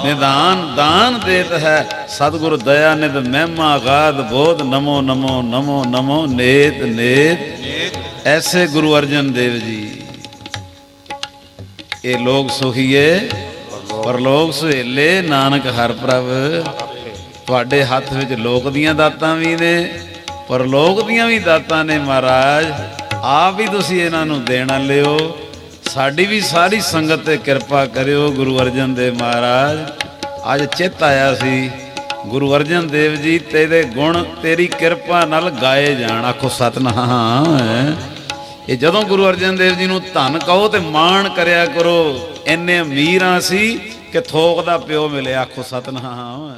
ਨਿਦਾਨ। ਦਾਨ ਦੇਤ ਹੈ ਸਤਿਗੁਰ ਦਇਆ ਨਿਧ ਮਹਿਮਾ ਗਾਦ ਬੋਧ। ਨਮੋ ਨਮੋ ਨਮੋ ਨਮੋ ਨੇਤ ਨੇਤ। ਐਸੇ ਗੁਰੂ ਅਰਜਨ ਦੇਵ ਜੀ। ਇਹ ਲੋਕ ਸੁਖੀਏ ਪਰਲੋਕ ਸੁਹੇਲੇ, ਨਾਨਕ ਹਰ ਪ੍ਰਭ। ਤੁਹਾਡੇ ਹੱਥ ਵਿੱਚ ਲੋਕ ਦੀਆਂ ਦਾਤਾਂ ਵੀ ਨੇ, ਪਰਲੋਕ ਦੀਆਂ ਵੀ ਦਾਤਾਂ ਨੇ ਮਹਾਰਾਜ। ਆਪ ਵੀ ਤੁਸੀਂ ਇਹਨਾਂ ਨੂੰ ਦੇਣ ਲਿਓ। ਸਾਡੀ ਵੀ ਸਾਰੀ ਸੰਗਤ ਤੇ ਕਿਰਪਾ ਕਰਿਓ ਗੁਰੂ ਅਰਜਨ ਦੇਵ ਮਹਾਰਾਜ। ਅੱਜ ਚਿੱਤ ਆਇਆ ਸੀ ਗੁਰੂ ਅਰਜਨ ਦੇਵ ਜੀ ਤੇਰੇ ਗੁਣ ਤੇਰੀ ਕਿਰਪਾ ਨਾਲ ਗਾਏ ਜਾਣ। ਆਖੋ ਸਤਿਨਾਮ। ਇਹ ਜਦੋਂ ਗੁਰੂ ਅਰਜਨ ਦੇਵ ਜੀ ਨੂੰ ਧੰਨ ਕਹੋ ਤੇ ਮਾਣ ਕਰਿਆ ਕਰੋ। ਇੰਨੇ ਅਮੀਰ ਸੀ ਕਿ ਥੋਕ ਦਾ ਪਿਓ ਮਿਲਿਆ। ਆਖੋ ਸਤਿਨਾਮ।